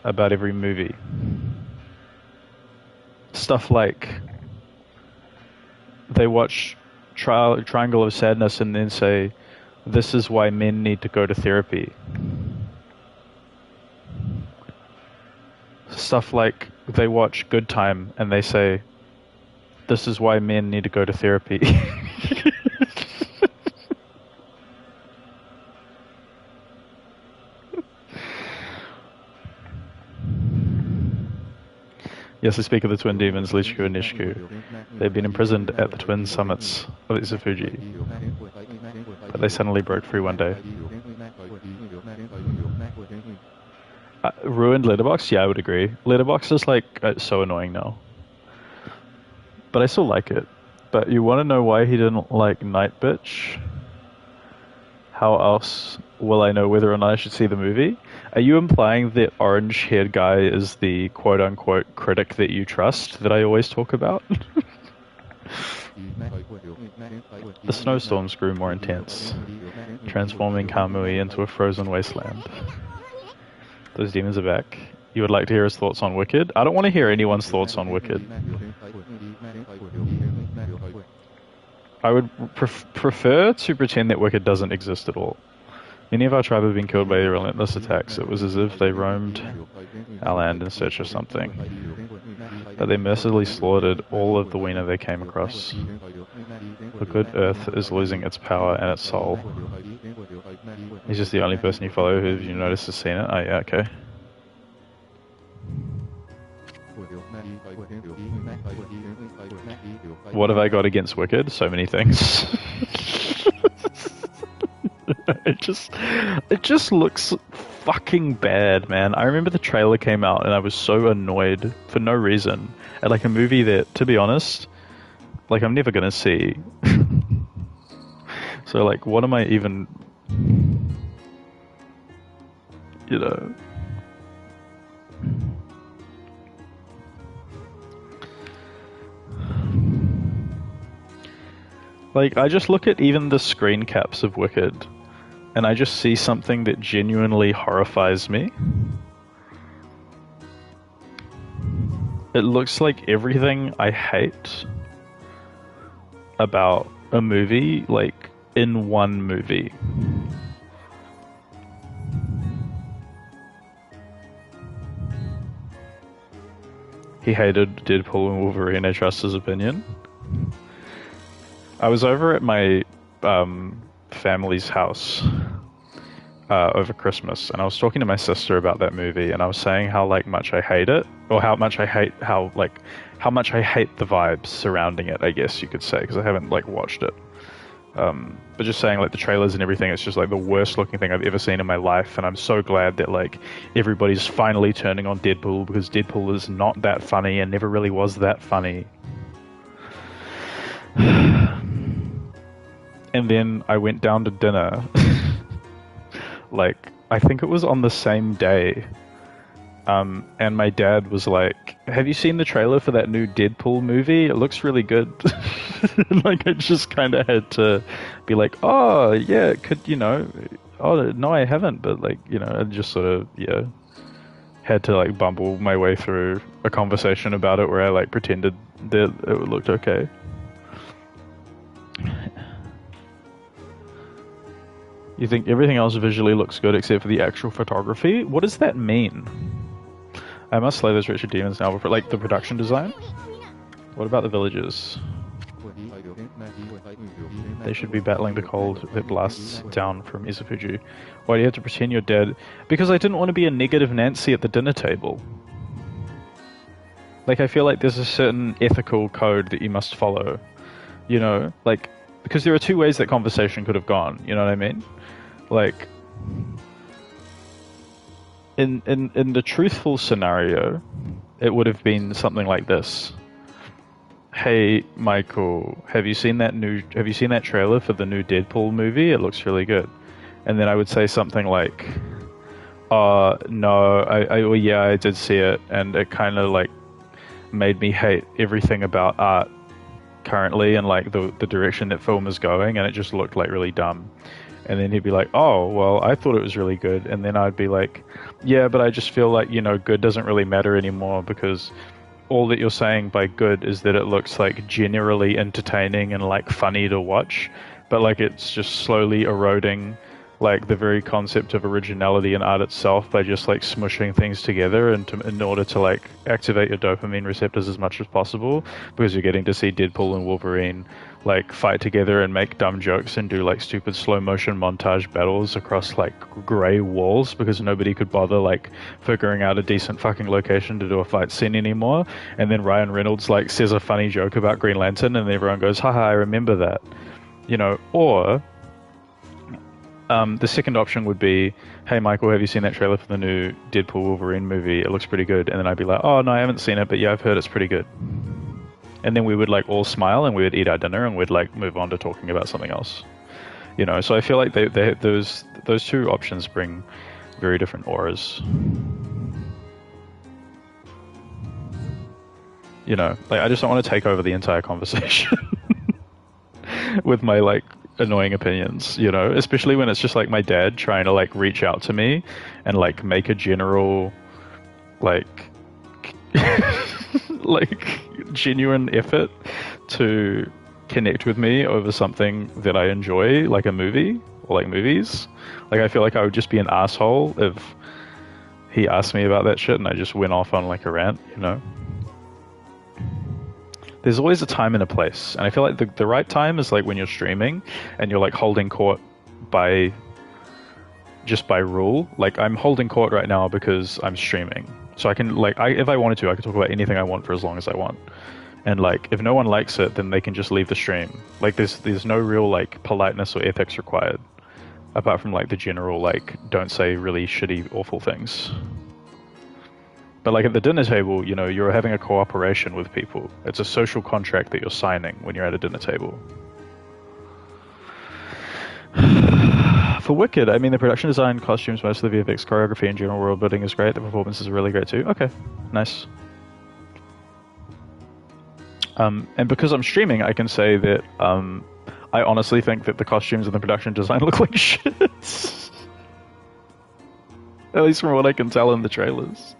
about every movie. Stuff like they watch Triangle of Sadness and then say, "This is why men need to go to therapy." Stuff like they watch Good Time and they say, "This is why men need to go to therapy." Yes, I speak of the twin demons, Lichiku and Nishiku. They've been imprisoned at the twin summits of Izufuji, but they suddenly broke free one day. Ruined Letterboxd? Yeah, I would agree. Letterboxd is like so annoying now. But I still like it. But you want to know why he didn't like Night Bitch? How else will I know whether or not I should see the movie? Are you implying that orange-haired guy is the quote-unquote critic that you trust that I always talk about? The snowstorms grew more intense, transforming Kamui into a frozen wasteland. Those demons are back. You would like to hear his thoughts on Wicked? I don't want to hear anyone's thoughts on Wicked. I would prefer to pretend that Wicked doesn't exist at all. Many of our tribe have been killed by the relentless attacks. It was as if they roamed our land in search of something. But they mercilessly slaughtered all of the wiener they came across. The good earth is losing its power and its soul. He's just the only person you follow who you noticed has seen it? Oh yeah, okay. What have I got against Wicked? So many things. It just looks fucking bad, man. I remember the trailer came out and I was so annoyed for no reason at like a movie that, to be honest, like I'm never gonna see. So like, what am I even, you know? Like, I just look at even the screen caps of Wicked, and I just see something that genuinely horrifies me. It looks like everything I hate about a movie, like, in one movie. He hated Deadpool and Wolverine, I trust his opinion. I was over at my family's house over Christmas, and I was talking to my sister about that movie, and I was saying how like much I hate it, or how much I hate the vibes surrounding it, I guess you could say, because I haven't like watched it. But just saying like the trailers and everything, it's just like the worst looking thing I've ever seen in my life, and I'm so glad that like everybody's finally turning on Deadpool, because Deadpool is not that funny and never really was that funny. And then I went down to dinner. Like, I think it was on the same day. And my dad was like, "Have you seen the trailer for that new Deadpool movie? It looks really good." Like, I just kind of had to be like, "Oh, yeah, it could, you know." "Oh, no, I haven't." But, like, you know, I just sort of, yeah, had to, like, bumble my way through a conversation about it where I, like, pretended that it looked okay. You think everything else visually looks good except for the actual photography? What does that mean? I must slay those Richard demons now before, like, the production design? What about the villagers? They should be battling the cold that blasts down from Izufuji. Why do you have to pretend you're dead? Because I didn't want to be a negative Nancy at the dinner table. Like, I feel like there's a certain ethical code that you must follow. You know? Like, because there are two ways that conversation could have gone, you know what I mean? Like, in the truthful scenario, it would have been something like this. "Hey, Michael, have you seen that trailer for the new Deadpool movie? It looks really good." And then I would say something like, "No, well, yeah, I did see it, and it kind of, like, made me hate everything about art currently and, like, the direction that film is going, and it just looked, like, really dumb." And then he'd be like, oh, well, I thought it was really good. And then I'd be like, yeah, but I just feel like, good doesn't really matter anymore because all that you're saying by good is that it looks like generally entertaining and like funny to watch, but like it's just slowly eroding like the very concept of originality in art itself by just like smushing things together in order to like activate your dopamine receptors as much as possible, because you're getting to see Deadpool and Wolverine like fight together and make dumb jokes and do like stupid slow motion montage battles across like gray walls because nobody could bother like figuring out a decent fucking location to do a fight scene anymore. And then Ryan Reynolds like says a funny joke about Green Lantern and everyone goes, haha, I remember that. Or the second option would be, hey Michael, have you seen that trailer for the new Deadpool Wolverine movie? It looks pretty good. And then I'd be like, oh no, I haven't seen it, but yeah, I've heard it's pretty good. And then we would like all smile and we would eat our dinner and we'd like move on to talking about something else. So I feel like those two options bring very different auras. Like I just don't want to take over the entire conversation with my like annoying opinions, especially when it's just like my dad trying to like reach out to me and like make a general like like genuine effort to connect with me over something that I enjoy, like a movie or like movies. Like I feel like I would just be an asshole if he asked me about that shit and I just went off on like a rant, There's always a time and a place, and I feel like the right time is like when you're streaming and you're like holding court by rule. Like I'm holding court right now because I'm streaming, so I can like if I wanted to, I could talk about anything I want for as long as I want. And like if no one likes it, then they can just leave the stream. Like there's no real like politeness or ethics required, apart from like the general like don't say really shitty awful things. But like at the dinner table, you're having a cooperation with people. It's a social contract that you're signing when you're at a dinner table. For Wicked, I mean, the production design, costumes, most of the VFX, choreography, and general world building is great. The performances are really great too. Okay, nice. And because I'm streaming, I can say that I honestly think that the costumes and the production design look like shit. At least from what I can tell in the trailers.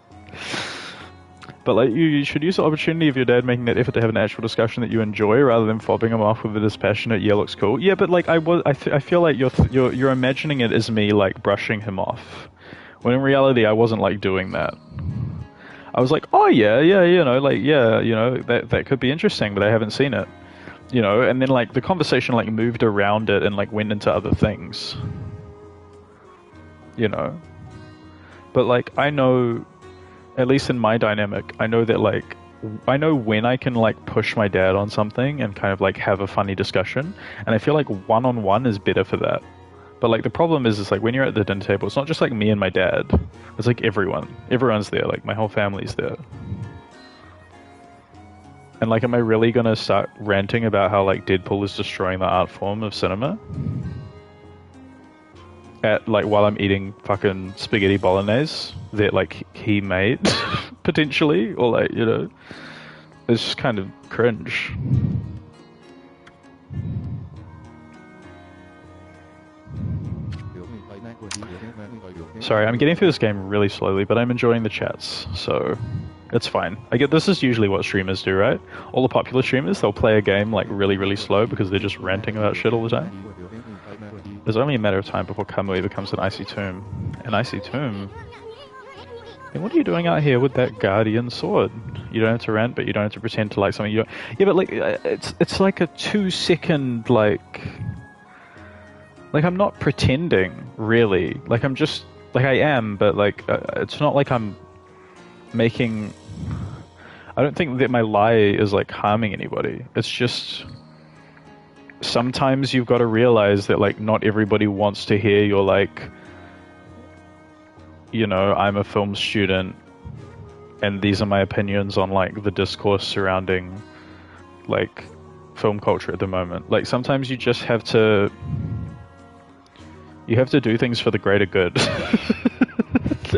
But like you should use the opportunity of your dad making that effort to have an actual discussion that you enjoy, rather than fobbing him off with a dispassionate "yeah, looks cool." Yeah, but like I feel like you're imagining it as me like brushing him off, when in reality I wasn't like doing that. I was like, oh yeah, that could be interesting, but I haven't seen it, And then like the conversation like moved around it and like went into other things, But like I know, at least in my dynamic, I know that like I know when I can like push my dad on something and kind of like have a funny discussion, and I feel like one-on-one is better for that. But like the problem is like when you're at the dinner table, it's not just like me and my dad. It's like everyone's there. Like my whole family's there. And like, am I really gonna start ranting about how like Deadpool is destroying the art form of cinema? While I'm eating fucking spaghetti bolognese that like he made potentially, or like it's just kind of cringe. Sorry, I'm getting through this game really slowly, but I'm enjoying the chats, so it's fine. This is usually what streamers do, right? All the popular streamers, they'll play a game like really, really slow because they're just ranting about shit all the time. There's only a matter of time before Kamui becomes an icy tomb. An icy tomb? Then what are you doing out here with that guardian sword? You don't have to rant, but you don't have to pretend to like something you don't... Yeah, but like, it's like a 2-second, like... Like, I'm not pretending, really. Like, I'm just... Like, I am, but like, it's not like I'm making... I don't think that my lie is like harming anybody. It's just... Sometimes you've got to realize that like not everybody wants to hear your like, I'm a film student and these are my opinions on like the discourse surrounding like film culture at the moment. Like sometimes you just have to do things for the greater good.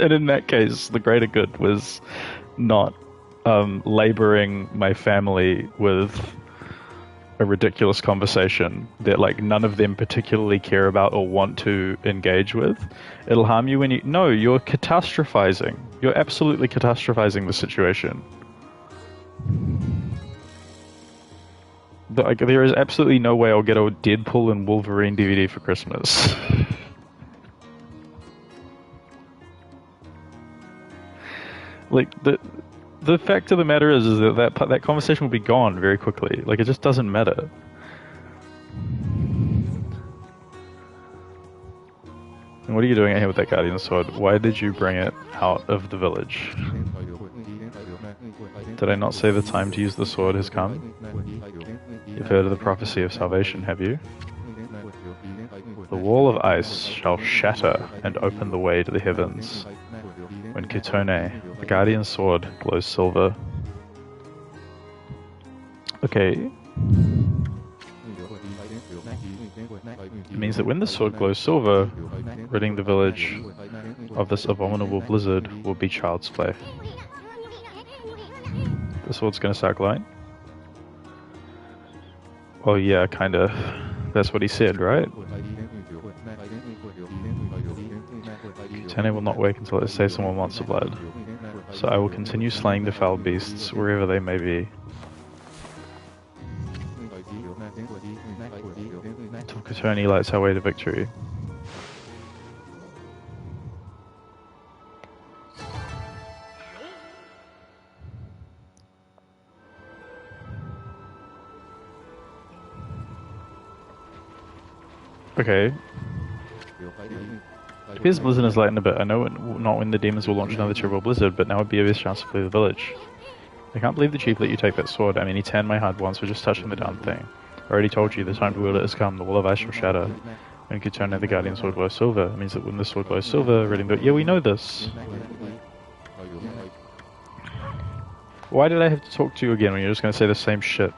And in that case, the greater good was not laboring my family with a ridiculous conversation that like none of them particularly care about or want to engage with, it'll harm you when you... No, you're catastrophizing. You're absolutely catastrophizing the situation. Like, there is absolutely no way I'll get a Deadpool and Wolverine DVD for Christmas. Like, the fact of the matter is that conversation will be gone very quickly. Like, it just doesn't matter. And what are you doing out here with that Guardian Sword? Why did you bring it out of the village? Did I not say the time to use the sword has come? You've heard of the prophecy of salvation, have you? The wall of ice shall shatter and open the way to the heavens. When Kitone, the Guardian Sword, glows silver. Okay. It means that when the sword glows silver, ridding the village of this abominable blizzard will be child's play. The sword's gonna start glowing? Well, yeah, kinda. That's what he said, right? Kitone will not wake until it says someone wants the blood. So I will continue slaying the foul beasts wherever they may be. Until Kitone lights our way to victory. Okay. It appears blizzard is lightened a bit. I know not when the demons will launch another terrible blizzard, but now would be a best chance to flee the village. I can't believe the chief let you take that sword. I mean, he tanned my hide once for just touching the darn thing. I already told you, the time to wield it has come. The wall of ice shall shatter. When Kitone, the Guardian Sword, glows silver. It means that when the sword glows silver, reading the... Yeah, we know this. Why did I have to talk to you again when you're just going to say the same shit?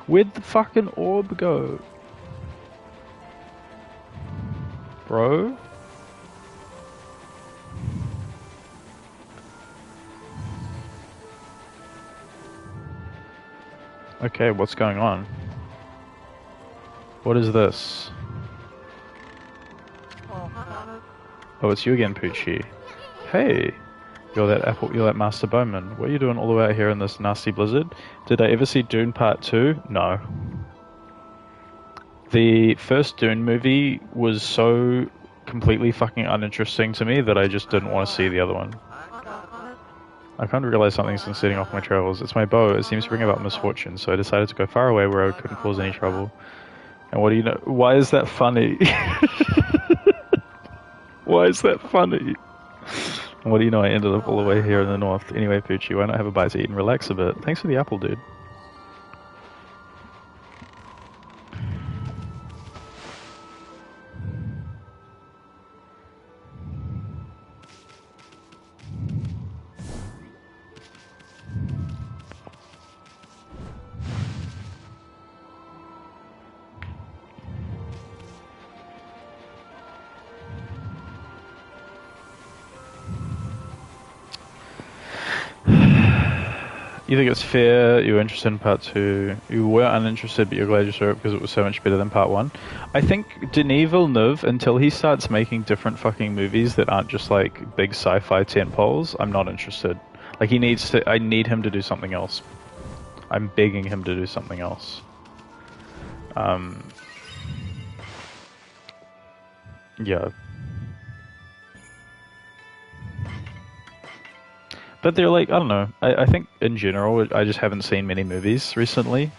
Where'd the fucking orb go? Bro? Okay, what's going on? What is this? Oh, it's you again, Poochie. Hey! You're that Master Bowman. What are you doing all the way out here in this nasty blizzard? Did I ever see Dune Part 2? No. The first Dune movie was so completely fucking uninteresting to me that I just didn't want to see the other one. I can't realize something's been setting off my travels. It's my bow. It seems to bring about misfortune, so I decided to go far away where I couldn't cause any trouble. And what do you know? Why is that funny? Why is that funny? And what do you know? I ended up all the way here in the north. Anyway, Poochie, why not have a bite to eat and relax a bit? Thanks for the apple, dude. You think it's fair, you were interested in part 2, you were uninterested but you're glad you saw it because it was so much better than part 1. I think Denis Villeneuve, until he starts making different fucking movies that aren't just like big sci-fi tentpoles, I'm not interested. Like I need him to do something else. I'm begging him to do something else. Yeah. But they're like, I don't know, I think in general, I just haven't seen many movies recently.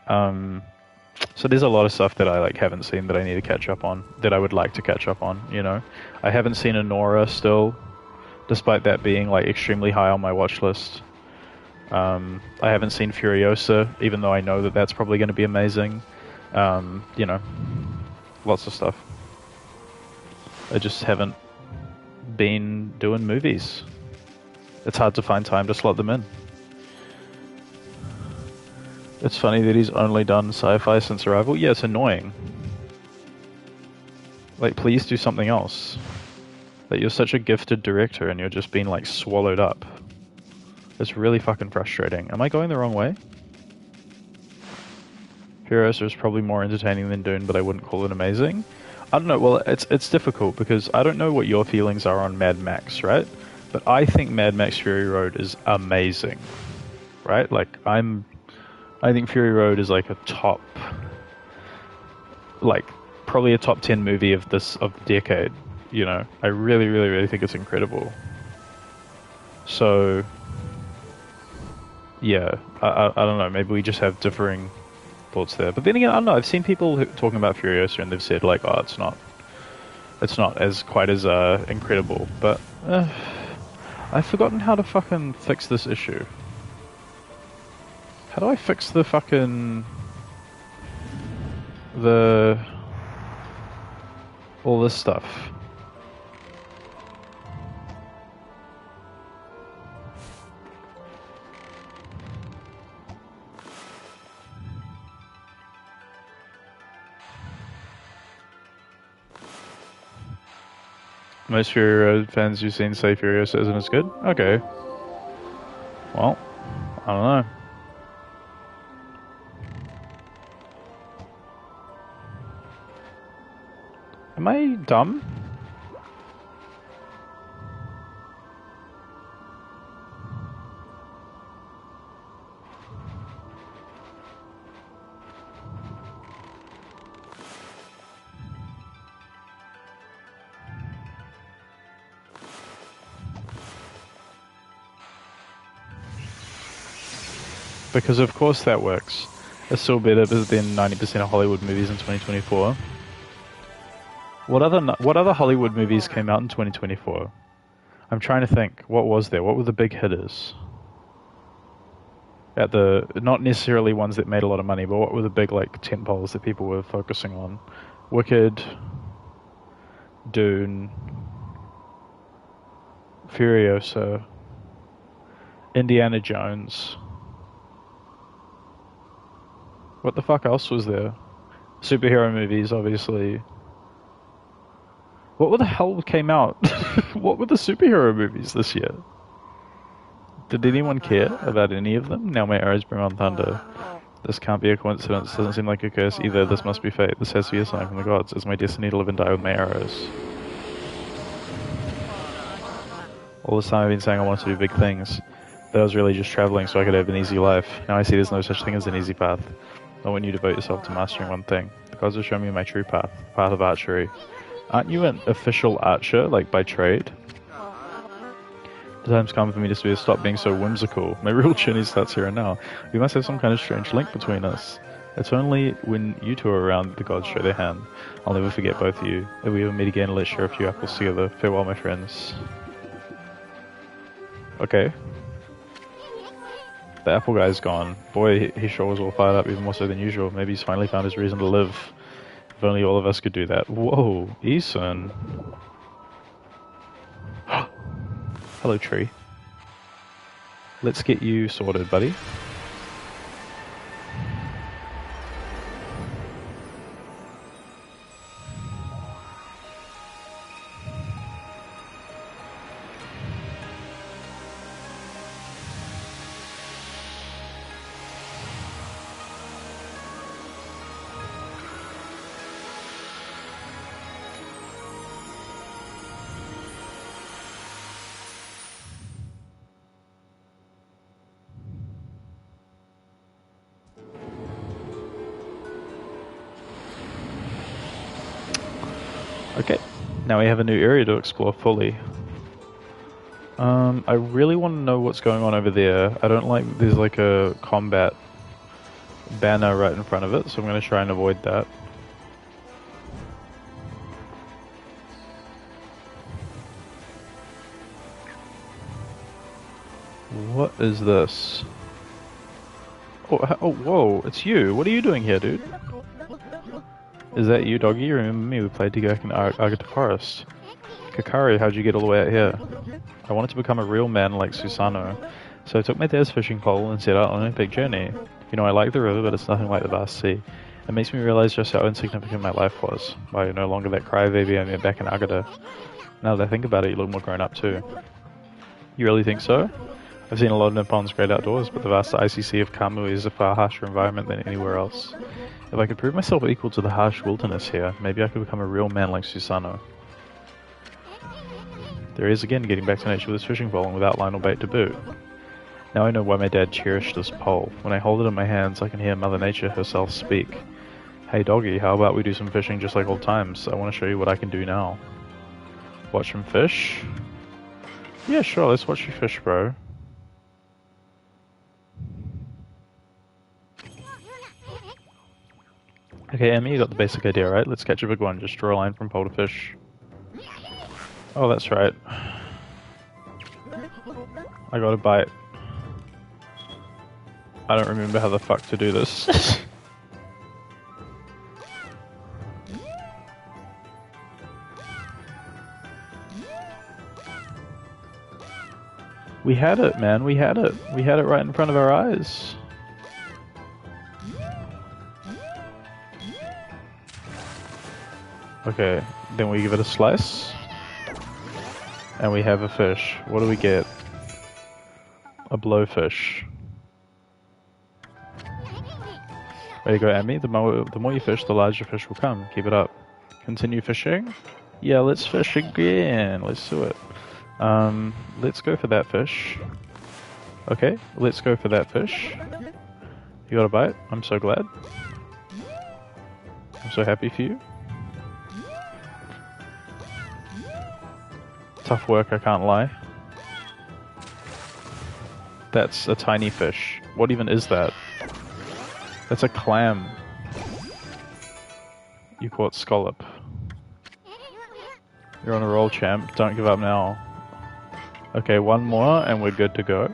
So there's a lot of stuff that I like haven't seen that I need to catch up on, that I would like to catch up on, you know? I haven't seen Anora still, despite that being like extremely high on my watch list. I haven't seen Furiosa, even though I know that that's probably going to be amazing. You know, lots of stuff. I just haven't been doing movies. It's hard to find time to slot them in. It's funny that he's only done sci-fi since Arrival. Yeah, it's annoying. Like, please do something else. Like, you're such a gifted director and you're just being, like, swallowed up. It's really fucking frustrating. Am I going the wrong way? Furiosa is probably more entertaining than Dune, but I wouldn't call it amazing. I don't know. Well, it's difficult because I don't know what your feelings are on Mad Max, right? But I think Mad Max Fury Road is amazing, right? I think Fury Road is like a top, like probably a top 10 movie of the decade. You know, I really, really, really think it's incredible. So, yeah, I don't know. Maybe we just have differing thoughts there. But then again, I don't know. I've seen people talking about Furiosa and they've said like, oh, it's not as quite as incredible. But I've forgotten how to fucking fix this issue. How do I fix the fucking all this stuff? Most Fury Road fans you've seen say Furiosa isn't as good? Okay. Well, I don't know. Am I dumb? Because of course that works. It's still better than 90% of Hollywood movies in 2024. What other Hollywood movies came out in 2024? I'm trying to think. What was there? What were the big hitters? Not necessarily ones that made a lot of money, but what were the big like tentpoles that people were focusing on? Wicked, Dune, Furiosa, Indiana Jones. What the fuck else was there? Superhero movies, obviously. What the hell came out? What were the superhero movies this year? Did anyone care about any of them? Now my arrows bring on thunder. This can't be a coincidence. Doesn't seem like a curse either. This must be fate. This has to be a sign from the gods. It's my destiny to live and die with my arrows. All this time I've been saying I wanted to do big things. But I was really just traveling so I could have an easy life. Now I see there's no such thing as an easy path. I want you to devote yourself to mastering one thing. The gods have shown me my true path, the path of archery. Aren't you an official archer, like by trade? The time's come for me to stop being so whimsical. My real journey starts here and now. We must have some kind of strange link between us. It's only when you two are around that the gods show their hand. I'll never forget both of you. If we ever meet again, let's share a few apples together. Farewell, my friends. Okay. The apple guy's gone. Boy, he sure was all fired up, even more so than usual. Maybe he's finally found his reason to live. If only all of us could do that. Whoa, Eason. Hello, tree. Let's get you sorted, buddy. Okay, now we have a new area to explore fully. I really want to know what's going on over there. I don't like, there's like a combat banner right in front of it, so I'm going to try and avoid that. What is this? Oh, whoa, it's you. What are you doing here, dude? Is that you, doggy? Remember me? We played together in Agata Forest. Kakari, how'd you get all the way out here? I wanted to become a real man like Susano, so I took my dad's fishing pole and set out on a big journey. You know, I like the river, but it's nothing like the vast sea. It makes me realize just how insignificant my life was. Why you're no longer that crybaby I met back in Agata. Now that I think about it, you look more grown up too. You really think so? I've seen a lot of Nippon's great outdoors, but the vast icy sea of Kamui is a far harsher environment than anywhere else. If I could prove myself equal to the harsh wilderness here, maybe I could become a real man like Susanoo. There he is again, getting back to nature with his fishing pole and without line or bait to boot. Now I know why my dad cherished this pole. When I hold it in my hands, I can hear Mother Nature herself speak. Hey doggy, how about we do some fishing just like old times? I want to show you what I can do now. Watch him fish? Yeah, sure, let's watch you fish, bro. Okay, Emmy, you got the basic idea, right? Let's catch a big one. Just draw a line from pole to fish. Oh, that's right. I got a bite. I don't remember how the fuck to do this. We had it, man. We had it. We had it right in front of our eyes. Okay, then we give it a slice. And we have a fish. What do we get? A blowfish. Way to go, Amy. The more you fish, the larger fish will come. Keep it up. Continue fishing? Yeah, let's fish again. Let's do it. Let's go for that fish. Okay, let's go for that fish. You got a bite? I'm so glad. I'm so happy for you. Tough work, I can't lie. That's a tiny fish. What even is that? That's a clam. You caught scallop. You're on a roll, champ. Don't give up now. Okay, one more and we're good to go.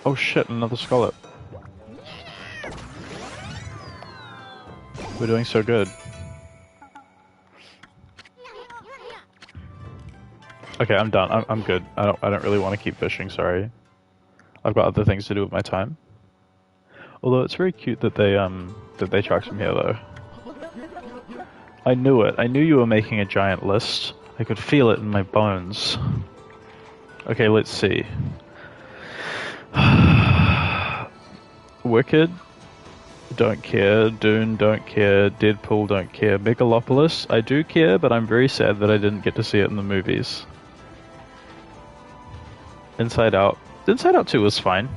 Oh shit, another scallop. We're doing so good. Okay, I'm done. I'm good. I don't really want to keep fishing, sorry. I've got other things to do with my time. Although it's very cute that they trucked from here though. I knew it. I knew you were making a giant list. I could feel it in my bones. Okay, let's see. Wicked, don't care. Dune, don't care. Deadpool, don't care. Megalopolis, I do care, but I'm very sad that I didn't get to see it in the movies. Inside Out 2 was fine.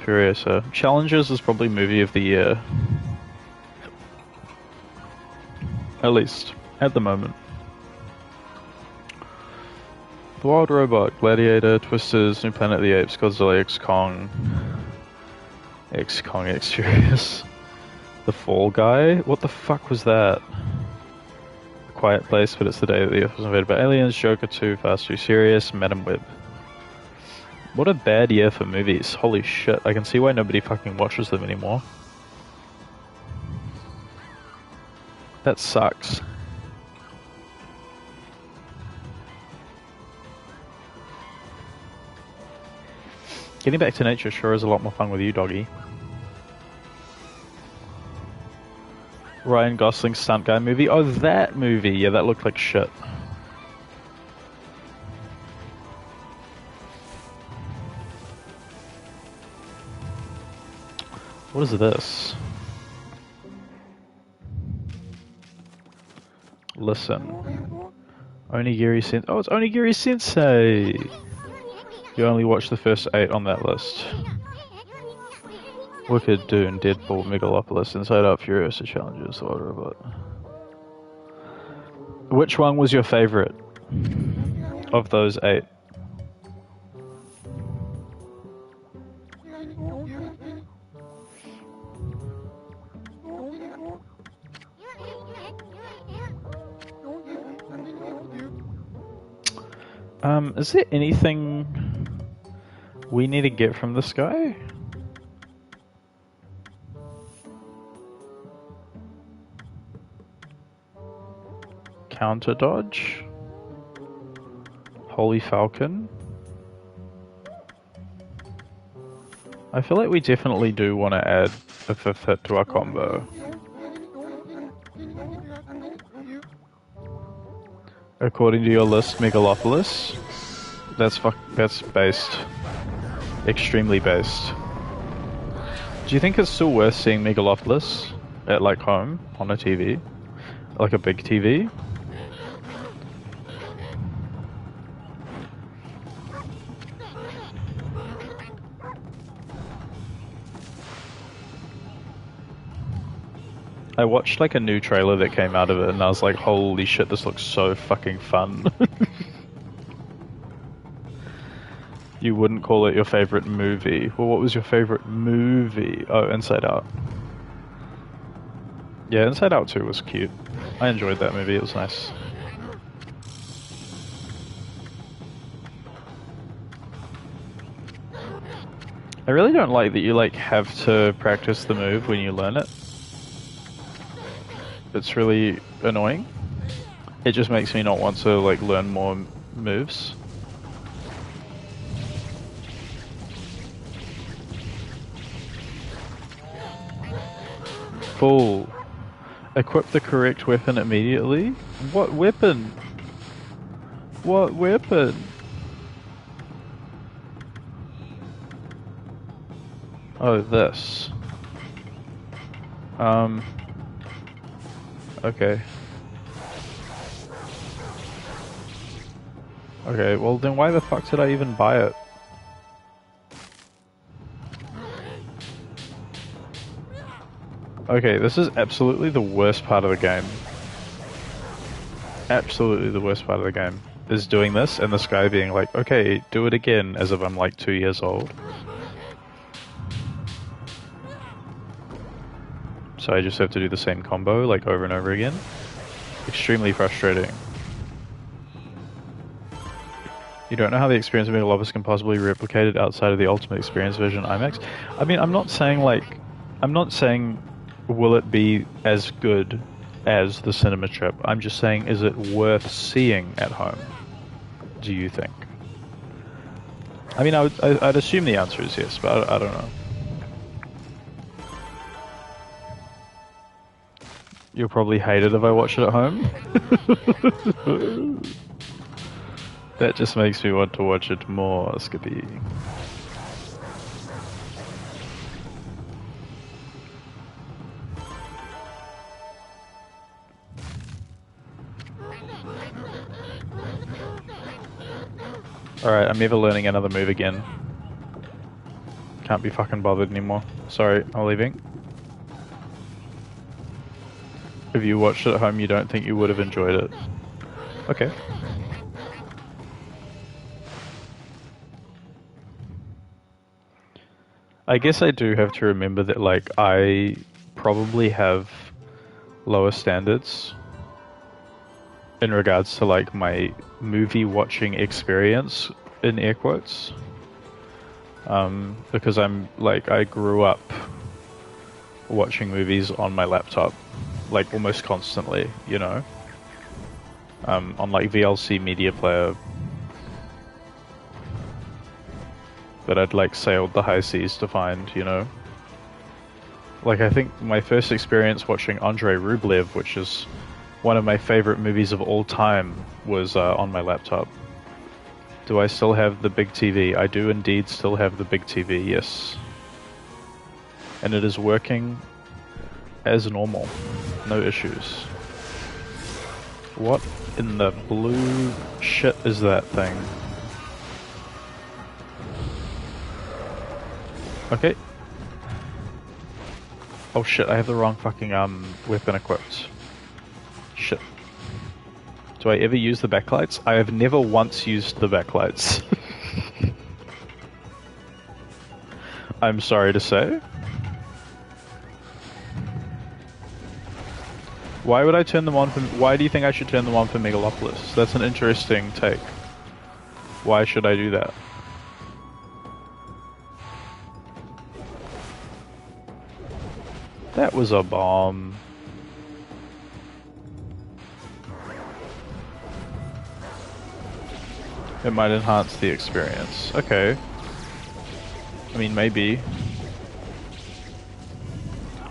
Furiosa. Challengers is probably movie of the year. At least, at the moment. The Wild Robot, Gladiator, Twisters, New Planet of the Apes, Godzilla, X-Kong, X-Furious. The Fall Guy? What the fuck was that? A Quiet Place, but it's the day that the Earth was invaded by aliens, Joker 2, Fast 2 Furious, Madam Web. What a bad year for movies. Holy shit, I can see why nobody fucking watches them anymore. That sucks. Getting back to nature sure is a lot more fun with you, doggy. Ryan Gosling's stunt guy movie? Oh, that movie! Yeah, that looked like shit. What is this? Listen. Onigiri Sensei. Oh, it's Onigiri Sensei! You only watched the first 8 on that list. Wicked, Dune, Deadpool, Megalopolis, Inside Out, Furiosa, Challenges, Wild Robot. Which one was your favorite of those 8? Is there anything we need to get from this guy? Counter dodge? Holy Falcon? I feel like we definitely do want to add a 5th hit to our combo. According to your list, Megalopolis. That's based. Extremely based. Do you think it's still worth seeing Megalopolis at like home on a TV? Like a big TV? I watched like a new trailer that came out of it and I was like, holy shit, this looks so fucking fun. You wouldn't call it your favorite movie. Well, what was your favorite movie? Oh, Inside Out. Yeah, Inside Out 2 was cute. I enjoyed that movie, it was nice. I really don't like that you like have to practice the move when you learn it. It's really annoying. It just makes me not want to like learn more moves. Full. Equip the correct weapon immediately? What weapon? What weapon? Oh, this. Okay. Okay, well then why the fuck did I even buy it? Okay, this is absolutely the worst part of the game. Absolutely the worst part of the game. Is doing this and this guy being like, okay, do it again, as if I'm like 2 years old. So I just have to do the same combo, like over and over again. Extremely frustrating. You don't know how the experience of Megalopolis can possibly be replicated outside of the Ultimate Experience version IMAX? I mean, I'm not saying will it be as good as the cinema trip? I'm just saying, is it worth seeing at home? Do you think? I mean, I'd assume the answer is yes, but I don't know. You'll probably hate it if I watch it at home. That just makes me want to watch it more, Skippy. Alright, I'm never learning another move again. Can't be fucking bothered anymore. Sorry, I'm leaving. If you watched it at home, you don't think you would have enjoyed it. Okay. I guess I do have to remember that, like, I probably have lower standards in regards to, like, my movie watching experience, in air quotes. Because I'm, like, I grew up watching movies on my laptop, like, almost constantly, you know? On, like, VLC media player. That I'd, like, sailed the high seas to find, you know? Like, I think my first experience watching Andrei Rublev, which is one of my favorite movies of all time, was on my laptop. Do I still have the big TV? I do indeed still have the big TV, yes. And it is working as normal. No issues. What in the blue shit is that thing? Okay. Oh shit, I have the wrong fucking weapon equipped. Shit. Do I ever use the backlights? I have never once used the backlights. I'm sorry to say. Why would I turn them on for... Why do you think I should turn them on for Megalopolis? That's an interesting take. Why should I do that? That was a bomb. It might enhance the experience. Okay. I mean, maybe.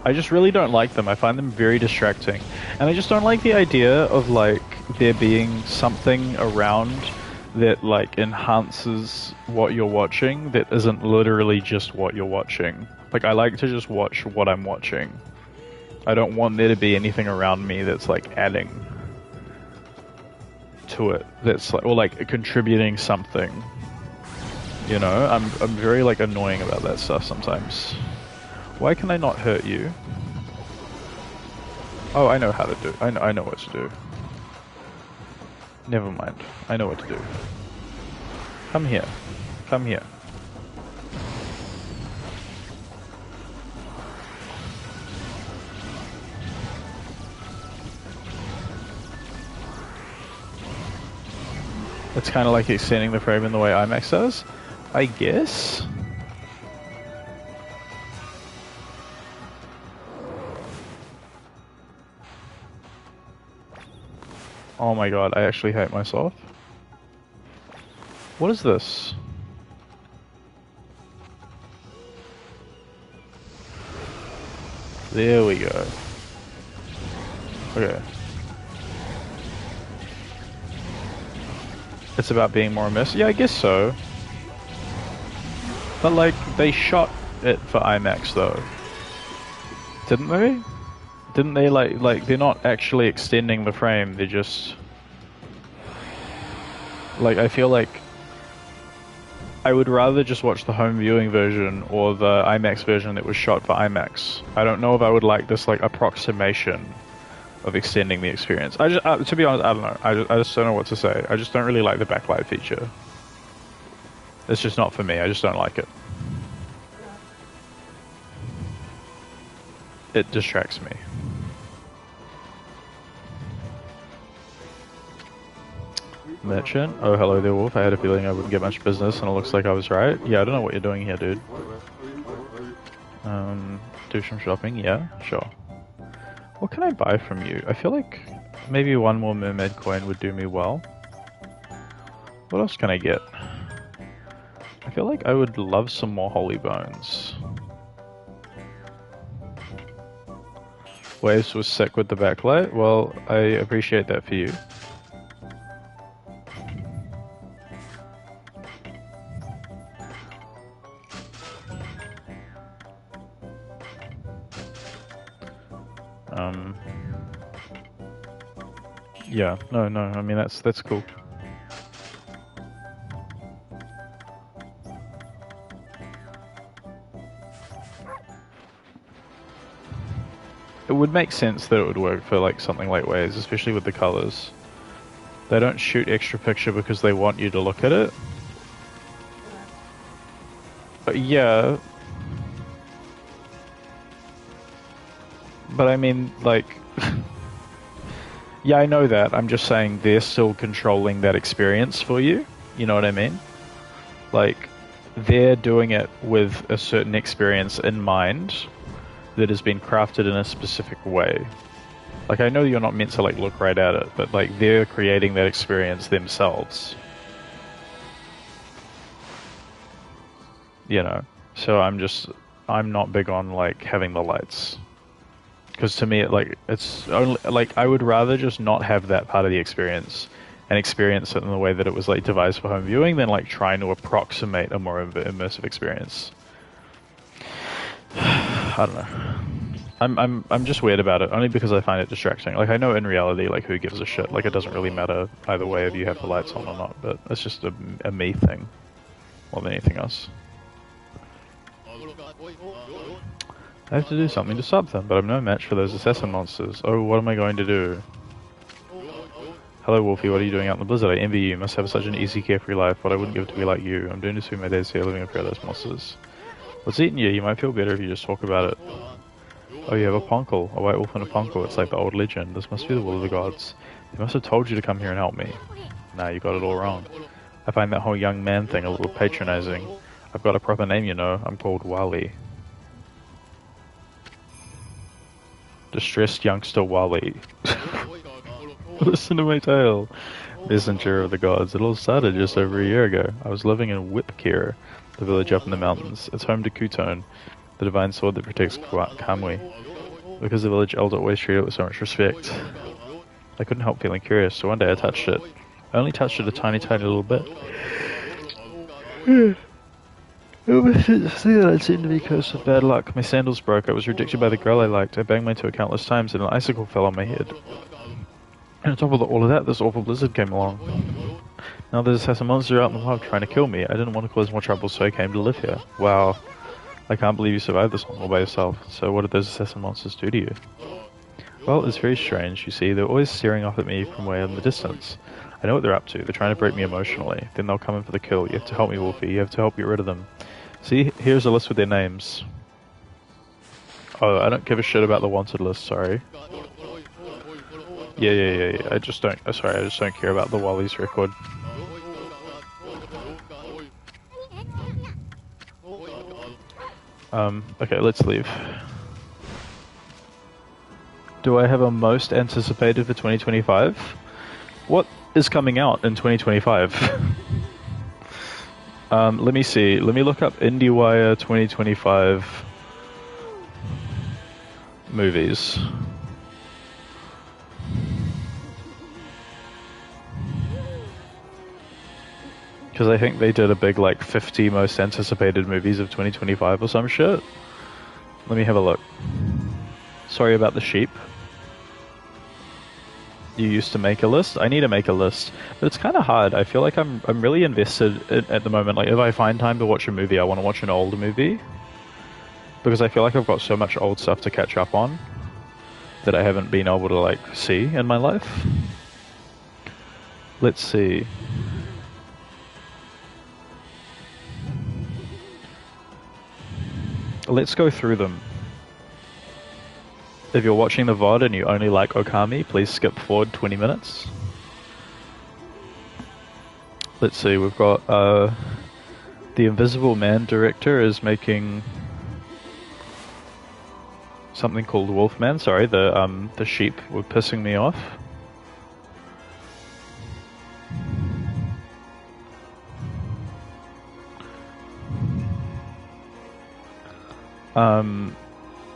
I just really don't like them. I find them very distracting. And I just don't like the idea of, like, there being something around that like enhances what you're watching that isn't literally just what you're watching. Like I like to just watch what I'm watching. I don't want there to be anything around me that's like adding to it, that's like, or like contributing something. You know, I'm very like annoying about that stuff sometimes. Why can I not hurt you? Oh, I know how to do. I know what to do. Never mind. I know what to do. Come here. Come here. It's kind of like extending the frame in the way IMAX does, I guess. Oh my god, I actually hate myself. What is this? There we go. Okay. It's about being more immersive? Yeah, I guess so. But like, they shot it for IMAX though. Didn't they? Didn't they like they're not actually extending the frame, they're just... Like, I feel like I would rather just watch the home viewing version or the IMAX version that was shot for IMAX. I don't know if I would like this like approximation of extending the experience. I just, to be honest, I don't know. I just don't know what to say. I just don't really like the backlight feature. It's just not for me. I just don't like it. It distracts me. Merchant? Oh, hello there, Wolf. I had a feeling I wouldn't get much business, and it looks like I was right. Yeah, I don't know what you're doing here, dude. Do some shopping? Yeah, sure. What can I buy from you? I feel like maybe one more mermaid coin would do me well. What else can I get? I feel like I would love some more holy bones. Waves was sick with the backlight? Well, I appreciate that for you. Yeah, no, I mean that's cool. It would make sense that it would work for like something like Waves, especially with the colors. They don't shoot extra picture because they want you to look at it. But yeah. But I mean, like... Yeah, I know that. I'm just saying they're still controlling that experience for you. You know what I mean? Like, they're doing it with a certain experience in mind that has been crafted in a specific way. Like, I know you're not meant to, like, look right at it, but, like, they're creating that experience themselves. You know? So I'm not big on, like, having the lights. Because to me, it's only, like, I would rather just not have that part of the experience and experience it in the way that it was, like, devised for home viewing than, like, trying to approximate a more immersive experience. I don't know. I'm just weird about it, only because I find it distracting. Like, I know in reality, like, who gives a shit? Like, it doesn't really matter either way if you have the lights on or not, but it's just a me thing more than anything else. I have to do something to stop them, but I'm no match for those assassin monsters. Oh, what am I going to do? Hello, Wolfie, what are you doing out in the blizzard? I envy you. You must have such an easy, carefree life. What I wouldn't give to be like you. I'm doing to spend my days here living with those monsters. What's eating you? You might feel better if you just talk about it. Oh, you have a ponkel. A white wolf and a ponkel. It's like the old legend. This must be the will of the gods. They must have told you to come here and help me. Nah, you got it all wrong. I find that whole young man thing a little patronizing. I've got a proper name, you know. I'm called Wally. Distressed youngster Wally. Listen to my tale. Messenger of the gods. It all started just over a year ago. I was living in Whipkira, the village up in the mountains. It's home to Kutone, the divine sword that protects Kamui. Because the village elder always treated it with so much respect. I couldn't help feeling curious, so one day I touched it. I only touched it a tiny, tiny little bit. It was the thing that I'd seen to be cursed with bad luck. My sandals broke. I was rejected by the girl I liked. I banged my toe countless times, and an icicle fell on my head. And on top of all of that, this awful blizzard came along. Now there's a monster out in the wild trying to kill me. I didn't want to cause more trouble, so I came to live here. Wow. I can't believe you survived this long all by yourself. So what did those assassin monsters do to you? Well, it's very strange, you see. They're always staring off at me from way in the distance. I know what they're up to. They're trying to break me emotionally. Then they'll come in for the kill. You have to help me, Wolfie. You have to help get rid of them. See, here's a list with their names. Oh, I don't give a shit about the wanted list, sorry. Yeah. I just don't care about the Wally's record. Okay, let's leave. Do I have a most anticipated for 2025? What is coming out in 2025? Let me see. Let me look up IndieWire 2025 movies. Because I think they did a big, like, 50 most anticipated movies of 2025 or some shit. Let me have a look. Sorry about the sheep. You used to make a list? I need to make a list. But it's kind of hard. I feel like I'm really invested at the moment. Like, if I find time to watch a movie, I want to watch an older movie. Because I feel like I've got so much old stuff to catch up on that I haven't been able to, like, see in my life. Let's see. Let's go through them. If you're watching the VOD and you only like Okami, please skip forward 20 minutes. Let's see, we've got the Invisible Man director is making something called Wolfman. Sorry, the sheep were pissing me off.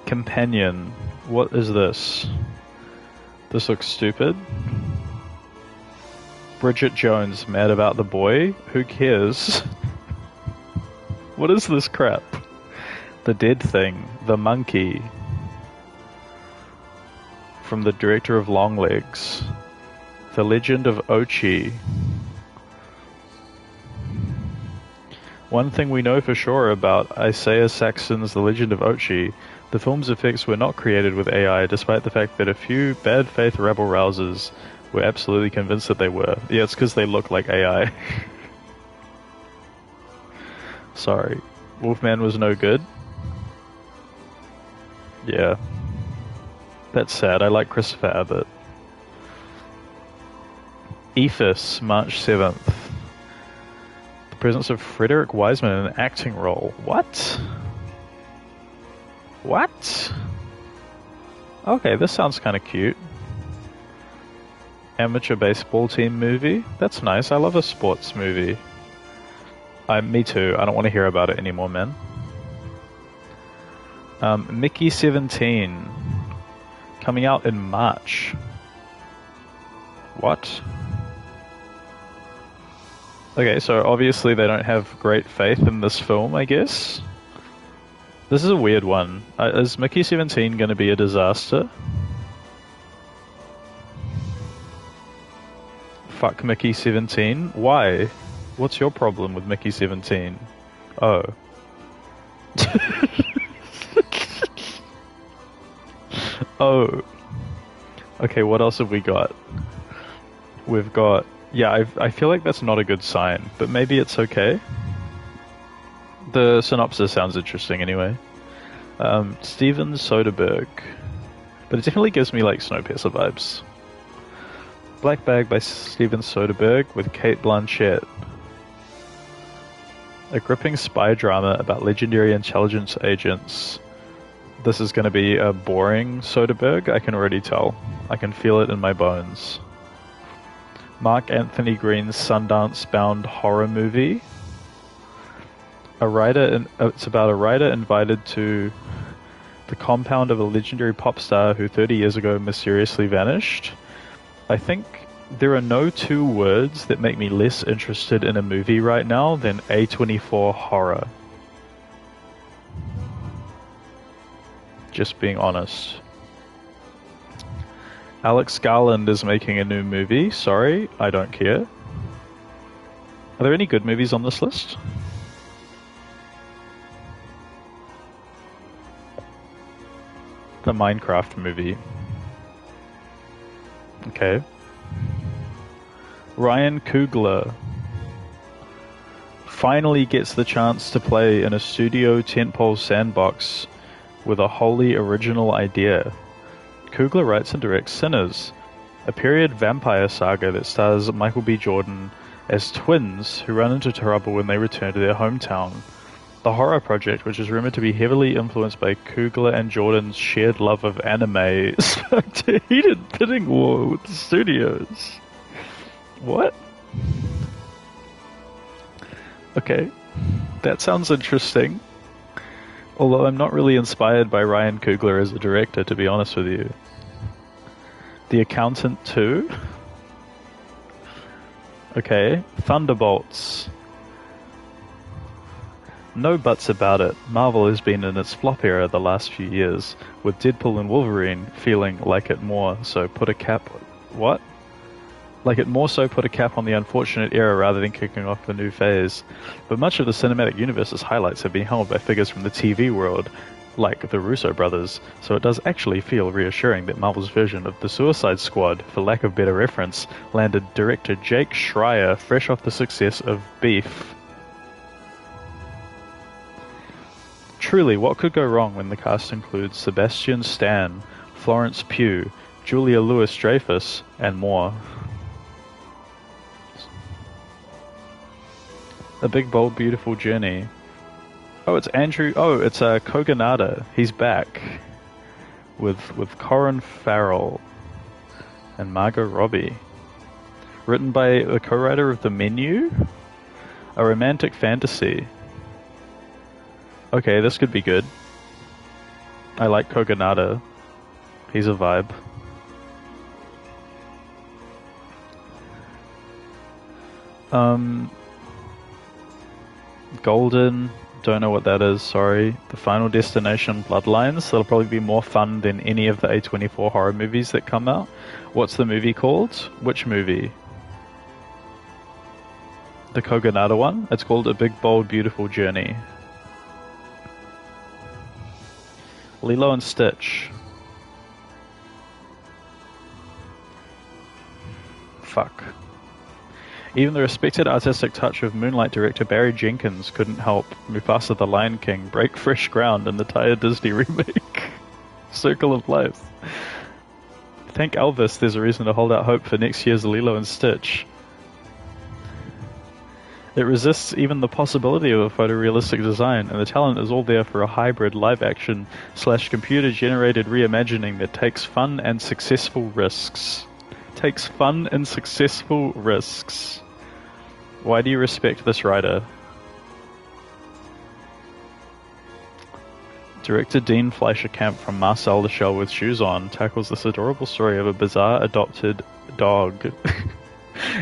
Companion. What is this? This looks stupid. Bridget Jones, mad about the boy? Who cares? What is this crap? The Dead Thing. The Monkey. From the director of Longlegs. The Legend of Ochi. One thing we know for sure about Isaiah Saxon's The Legend of Ochi, the film's effects were not created with AI, despite the fact that a few bad faith rabble-rousers were absolutely convinced that they were. Yeah, it's because they look like AI. Sorry. Wolfman was no good? Yeah. That's sad. I like Christopher Abbott. Ephes, March 7th. The presence of Frederick Wiseman in an acting role. What? What? Okay, this sounds kind of cute. Amateur baseball team movie? That's nice. I love a sports movie. Me too. I don't want to hear about it anymore, man. Mickey 17. Coming out in March. What? Okay, so obviously they don't have great faith in this film, I guess. This is a weird one. Is Mickey 17 going to be a disaster? Fuck Mickey 17? Why? What's your problem with Mickey 17? Oh. Oh. Okay, what else have we got? We've got... Yeah, I feel like that's not a good sign, but maybe it's okay. The synopsis sounds interesting anyway. Steven Soderbergh. But it definitely gives me like Snowpiercer vibes. Black Bag by Steven Soderbergh with Cate Blanchett. A gripping spy drama about legendary intelligence agents. This is going to be a boring Soderbergh, I can already tell. I can feel it in my bones. Mark Anthony Green's Sundance-bound horror movie. It's about a writer invited to the compound of a legendary pop star who 30 years ago mysteriously vanished. I think there are no two words that make me less interested in a movie right now than A24 horror. Just being honest. Alex Garland is making a new movie. Sorry, I don't care. Are there any good movies on this list? The Minecraft movie. Okay. Ryan Coogler finally gets the chance to play in a studio tentpole sandbox with a wholly original idea. Coogler writes and directs Sinners, a period vampire saga that stars Michael B. Jordan as twins who run into trouble when they return to their hometown. The horror project, which is rumored to be heavily influenced by Coogler and Jordan's shared love of anime, sparked a heated bidding war with the studios. What? Okay, that sounds interesting. Although I'm not really inspired by Ryan Coogler as a director, to be honest with you. The Accountant 2? Okay, Thunderbolts. No buts about it, Marvel has been in its flop era the last few years, with Deadpool and Wolverine feeling like it more so put a cap... What? Like it more so put a cap on the unfortunate era rather than kicking off a new phase. But much of the cinematic universe's highlights have been held by figures from the TV world, like the Russo brothers, so it does actually feel reassuring that Marvel's version of the Suicide Squad, for lack of better reference, landed director Jake Schreier fresh off the success of Beef. Truly, what could go wrong when the cast includes Sebastian Stan, Florence Pugh, Julia Louis-Dreyfus, and more? A Big Bold Beautiful Journey. Oh, it's Andrew... Oh, it's Kogonada. He's back. With Colin Farrell and Margot Robbie. Written by the co-writer of The Menu? A romantic fantasy. Okay, this could be good. I like Kogonada. He's a vibe. Golden, don't know what that is, sorry. The Final Destination Bloodlines, that'll probably be more fun than any of the A24 horror movies that come out. What's the movie called? Which movie? The Kogonada one? It's called A Big Bold Beautiful Journey. Lilo and Stitch. Fuck. Even the respected artistic touch of Moonlight director Barry Jenkins couldn't help Mufasa the Lion King break fresh ground in the tired Disney remake. Circle of Life. Thank Elvis there's a reason to hold out hope for next year's Lilo and Stitch. It resists even the possibility of a photorealistic design, and the talent is all there for a hybrid live-action / computer-generated reimagining that takes fun and successful risks. Takes fun and successful risks. Why do you respect this writer? Director Dean Fleischer-Camp from Marcel the Shell with Shoes On tackles this adorable story of a bizarre adopted dog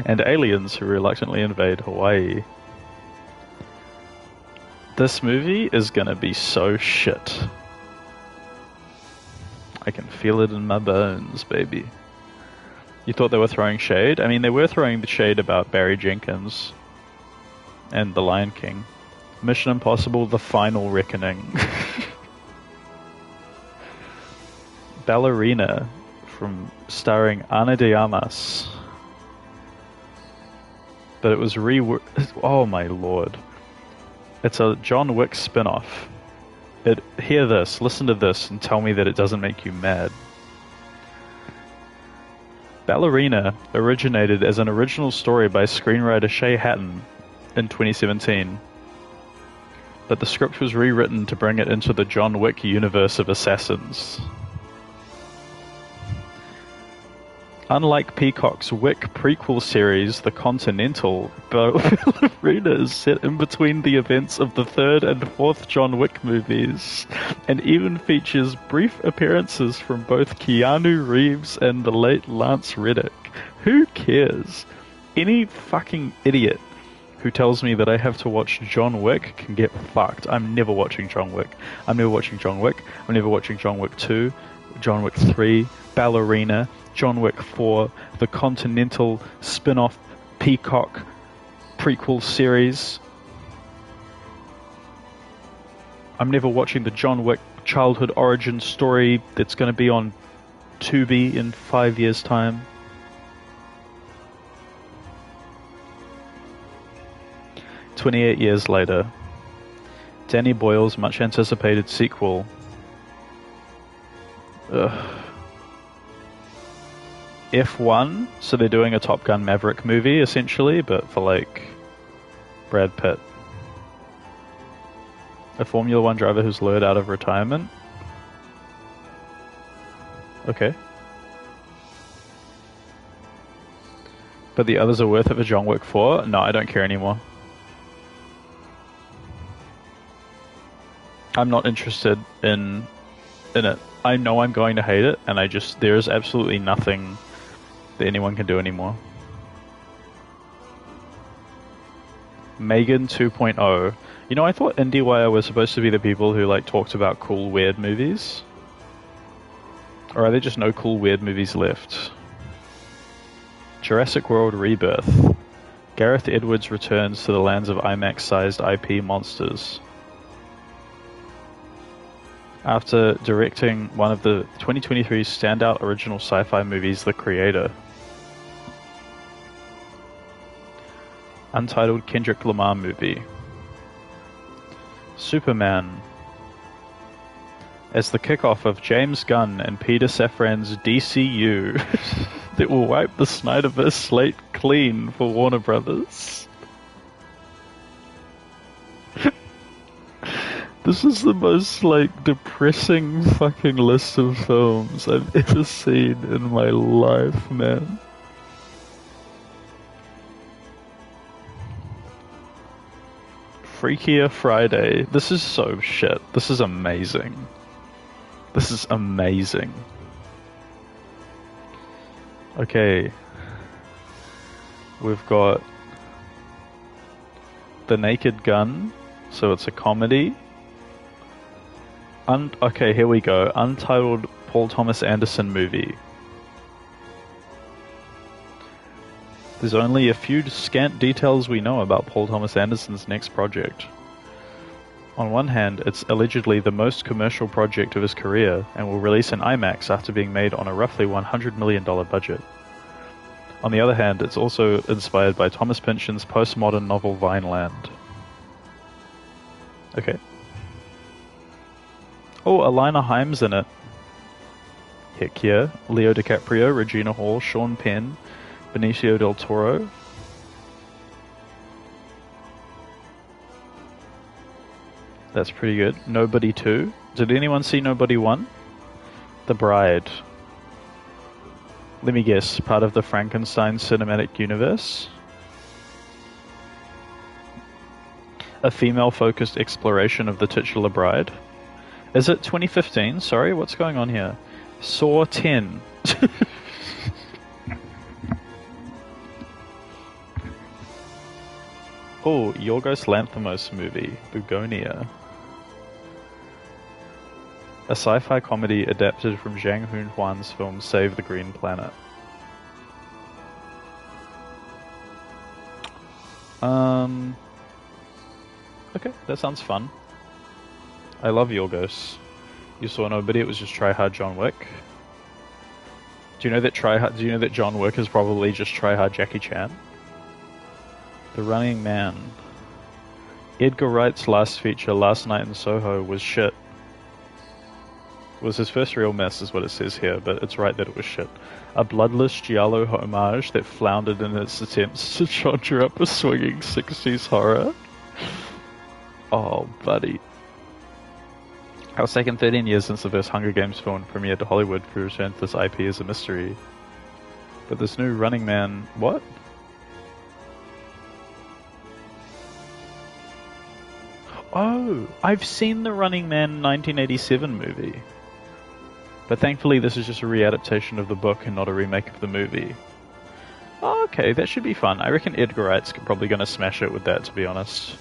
and aliens who reluctantly invade Hawaii. This movie is gonna be so shit. I can feel it in my bones, baby. You thought they were throwing shade? I mean, they were throwing the shade about Barry Jenkins and The Lion King. Mission Impossible: The Final Reckoning. Ballerina, from starring Ana de Armas. But it was oh my lord. It's a John Wick spin-off. Hear this, listen to this, and tell me that it doesn't make you mad. Ballerina originated as an original story by screenwriter Shay Hatton in 2017. But the script was rewritten to bring it into the John Wick universe of assassins. Unlike Peacock's Wick prequel series, The Continental, Ballerina is set in between the events of the third and fourth John Wick movies, and even features brief appearances from both Keanu Reeves and the late Lance Reddick. Who cares? Any fucking idiot who tells me that I have to watch John Wick can get fucked. I'm never watching John Wick. I'm never watching John Wick. I'm never watching John Wick 2, John Wick 3, Ballerina, John Wick 4, the Continental spin-off Peacock prequel series. I'm never watching the John Wick childhood origin story that's going to be on Tubi in 5 years' time. "28 years later, Danny Boyle's much-anticipated sequel. F1, so they're doing a Top Gun Maverick movie, essentially, but for, like, Brad Pitt. A Formula One driver who's lured out of retirement. Okay. But the others are worth it for John Wick 4? No, I don't care anymore. I'm not interested in it. I know I'm going to hate it, and there's absolutely nothing that anyone can do anymore. Megan 2.0. You know, I thought IndieWire was supposed to be the people who, like, talked about cool, weird movies. Or are there just no cool, weird movies left? Jurassic World Rebirth. Gareth Edwards returns to the lands of IMAX-sized IP monsters. After directing one of the 2023 standout original sci-fi movies, The Creator. Untitled Kendrick Lamar movie. Superman. As the kickoff of James Gunn and Peter Safran's DCU that will wipe the Snyderverse slate clean for Warner Brothers. This is the most, like, depressing fucking list of films I've ever seen in my life, man. Freakier Friday. This is so shit. This is amazing. This is amazing. Okay. We've got The Naked Gun, so it's a comedy. Okay, here we go. Untitled Paul Thomas Anderson movie. There's only a few scant details we know about Paul Thomas Anderson's next project. On one hand, it's allegedly the most commercial project of his career and will release in IMAX after being made on a roughly $100 million budget. On the other hand, it's also inspired by Thomas Pynchon's postmodern novel Vineland. Okay. Oh, Alina Haim's in it. Heck yeah. Leo DiCaprio, Regina Hall, Sean Penn, Benicio del Toro. That's pretty good. Nobody 2. Did anyone see Nobody 1? The Bride. Let me guess, part of the Frankenstein cinematic universe? A female-focused exploration of the titular bride. Is it 2015? Sorry, what's going on here? Saw 10. Oh, Yorgos Lanthimos movie, Bugonia. A sci-fi comedy adapted from Zhang Hunhuan's film Save the Green Planet. Okay, that sounds fun. I love Yorgos. You saw Nobody, it was just Try Hard John Wick. Do you know that John Wick is probably just Try Hard Jackie Chan? The Running Man. Edgar Wright's last feature, Last Night in Soho, was shit. It was his first real mess, is what it says here, but it's right that it was shit. A bloodless giallo homage that floundered in its attempts to conjure up a swinging 60s horror. Oh, buddy. Our second 13 years since the first Hunger Games film premiered to Hollywood, we returned to this IP as a mystery. But this new Running Man... What? Oh, I've seen the Running Man 1987 movie. But thankfully this is just a readaptation of the book and not a remake of the movie. Oh, okay, that should be fun. I reckon Edgar Wright's probably going to smash it with that, to be honest.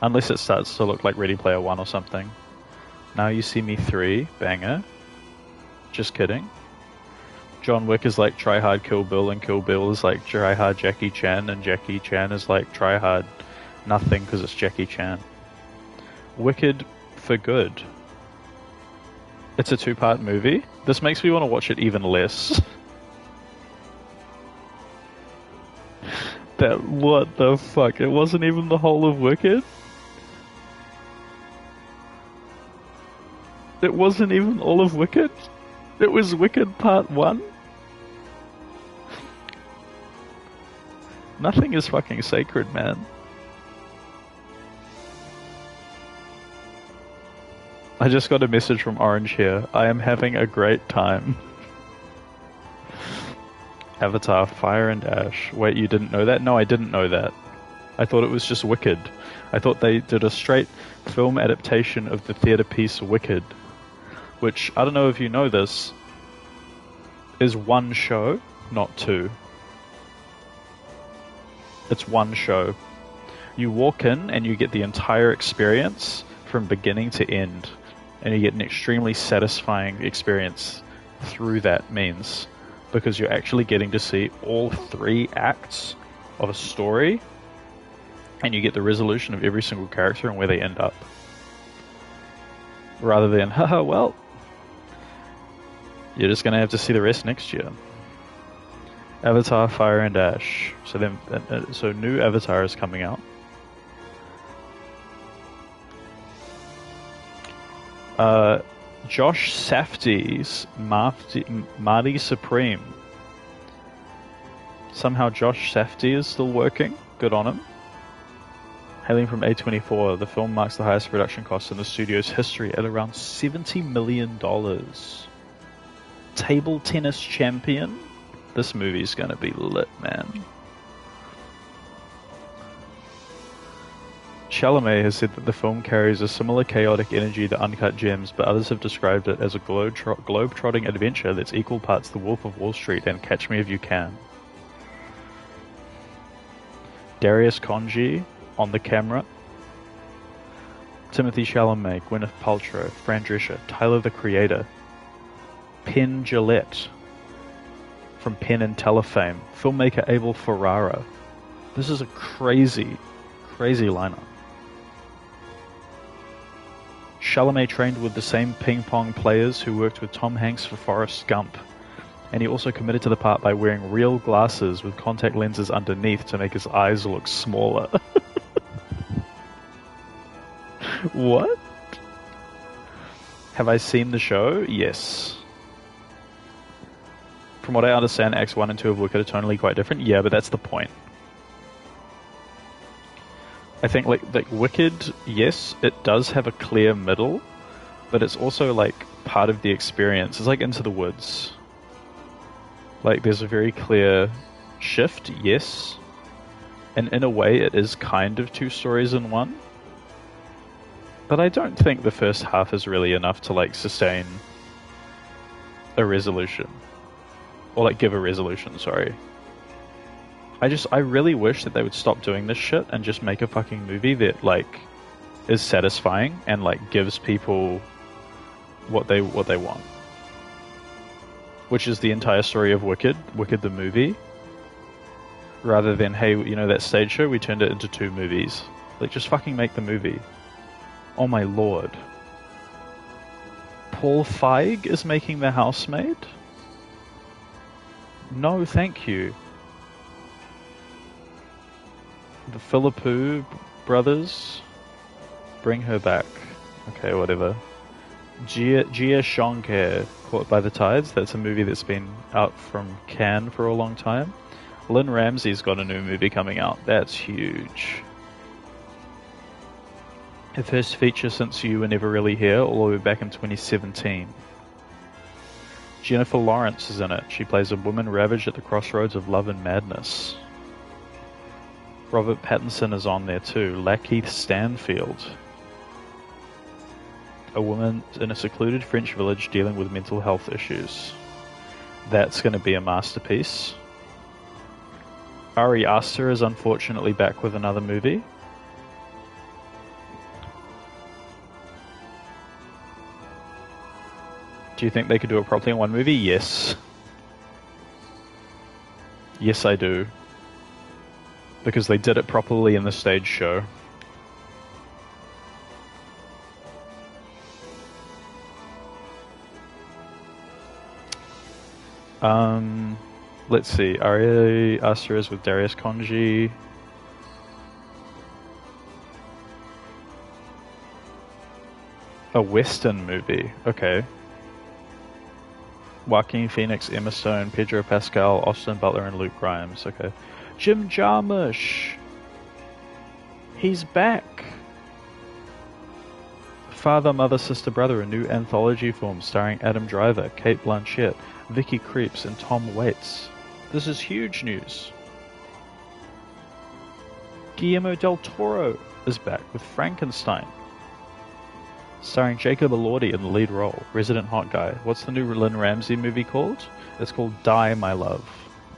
Unless it starts to look like Ready Player One or something. Now You See Me 3, banger. Just kidding. John Wick is like Try Hard Kill Bill, and Kill Bill is like Try Hard Jackie Chan, and Jackie Chan is like Try Hard Nothing because it's Jackie Chan. Wicked for good. It's a 2-part movie. This makes me want to watch it even less. What the fuck? It wasn't even the whole of Wicked? It wasn't even all of Wicked? It was Wicked Part 1? Nothing is fucking sacred, man. I just got a message from Orange here. I am having a great time. Avatar, Fire and Ash. Wait, you didn't know that? No, I didn't know that. I thought it was just Wicked. I thought they did a straight film adaptation of the theatre piece Wicked. Which, I don't know if you know this, is one show, not two. It's one show. You walk in and you get the entire experience from beginning to end. And you get an extremely satisfying experience through that means. Because you're actually getting to see all 3 acts of a story. And you get the resolution of every single character and where they end up. Rather than, haha, well, you're just going to have to see the rest next year. Avatar, Fire and Ash. So new Avatar is coming out. Josh Safdie's Marty Supreme. Somehow Josh Safdie is still working. Good on him. Hailing from A24, the film marks the highest production cost in the studio's history at around $70 million. Table tennis champion? This movie's gonna be lit, man. Chalamet has said that the film carries a similar chaotic energy to Uncut Gems, but others have described it as a globe-trotting adventure that's equal parts The Wolf of Wall Street and Catch Me If You Can. Darius Konji on the camera. Timothy Chalamet, Gwyneth Paltrow, Fran Drescher, Tyler the Creator, Penn Jillette from Penn and Telefame, filmmaker Abel Ferrara. This is a crazy, crazy lineup. Chalamet trained with the same ping pong players who worked with Tom Hanks for Forrest Gump, and he also committed to the part by wearing real glasses with contact lenses underneath to make his eyes look smaller. What? Have I seen the show? Yes. From what I understand, Acts 1 and 2 of Wicked are tonally quite different. Yeah, but that's the point. I think like Wicked, yes, it does have a clear middle, but it's also like part of the experience. It's like Into the Woods. Like there's a very clear shift, yes, and in a way it is kind of 2 stories in one. But I don't think the first half is really enough to like sustain a resolution. Or like give a resolution, sorry. I really wish that they would stop doing this shit and just make a fucking movie that like is satisfying and like gives people what they want. Which is the entire story of Wicked the movie. Rather than, hey, you know that stage show, we turned it into 2 movies. Like just fucking make the movie. Oh my lord. Paul Feig is making The Housemaid? No, thank you. The Philippou brothers, bring her back. Okay, whatever. Gia Shankar, Caught by the Tides. That's a movie that's been out from Cannes for a long time. Lynn Ramsey's got a new movie coming out. That's huge. Her first feature since You Were Never Really Here, all the way back in 2017. Jennifer Lawrence is in it. She plays a woman ravaged at the crossroads of love and madness. Robert Pattinson is on there too. Lakeith Stanfield. A woman in a secluded French village dealing with mental health issues. That's going to be a masterpiece. Ari Aster is unfortunately back with another movie. Do you think they could do it properly in one movie? Yes. Yes, I do. Because they did it properly in the stage show. Let's see. Ari Aster is with Darius Konji. A Western movie. Okay. Joaquin Phoenix, Emma Stone, Pedro Pascal, Austin Butler, and Luke Grimes. Okay. Jim Jarmusch. He's back. Father, Mother, Sister, Brother, a new anthology film starring Adam Driver, Cate Blanchett, Vicky Krieps, and Tom Waits. This is huge news. Guillermo del Toro is back with Frankenstein, starring Jacob Elordi in the lead role, Resident Hot Guy. What's the new Lynn Ramsey movie called? It's called Die, My Love.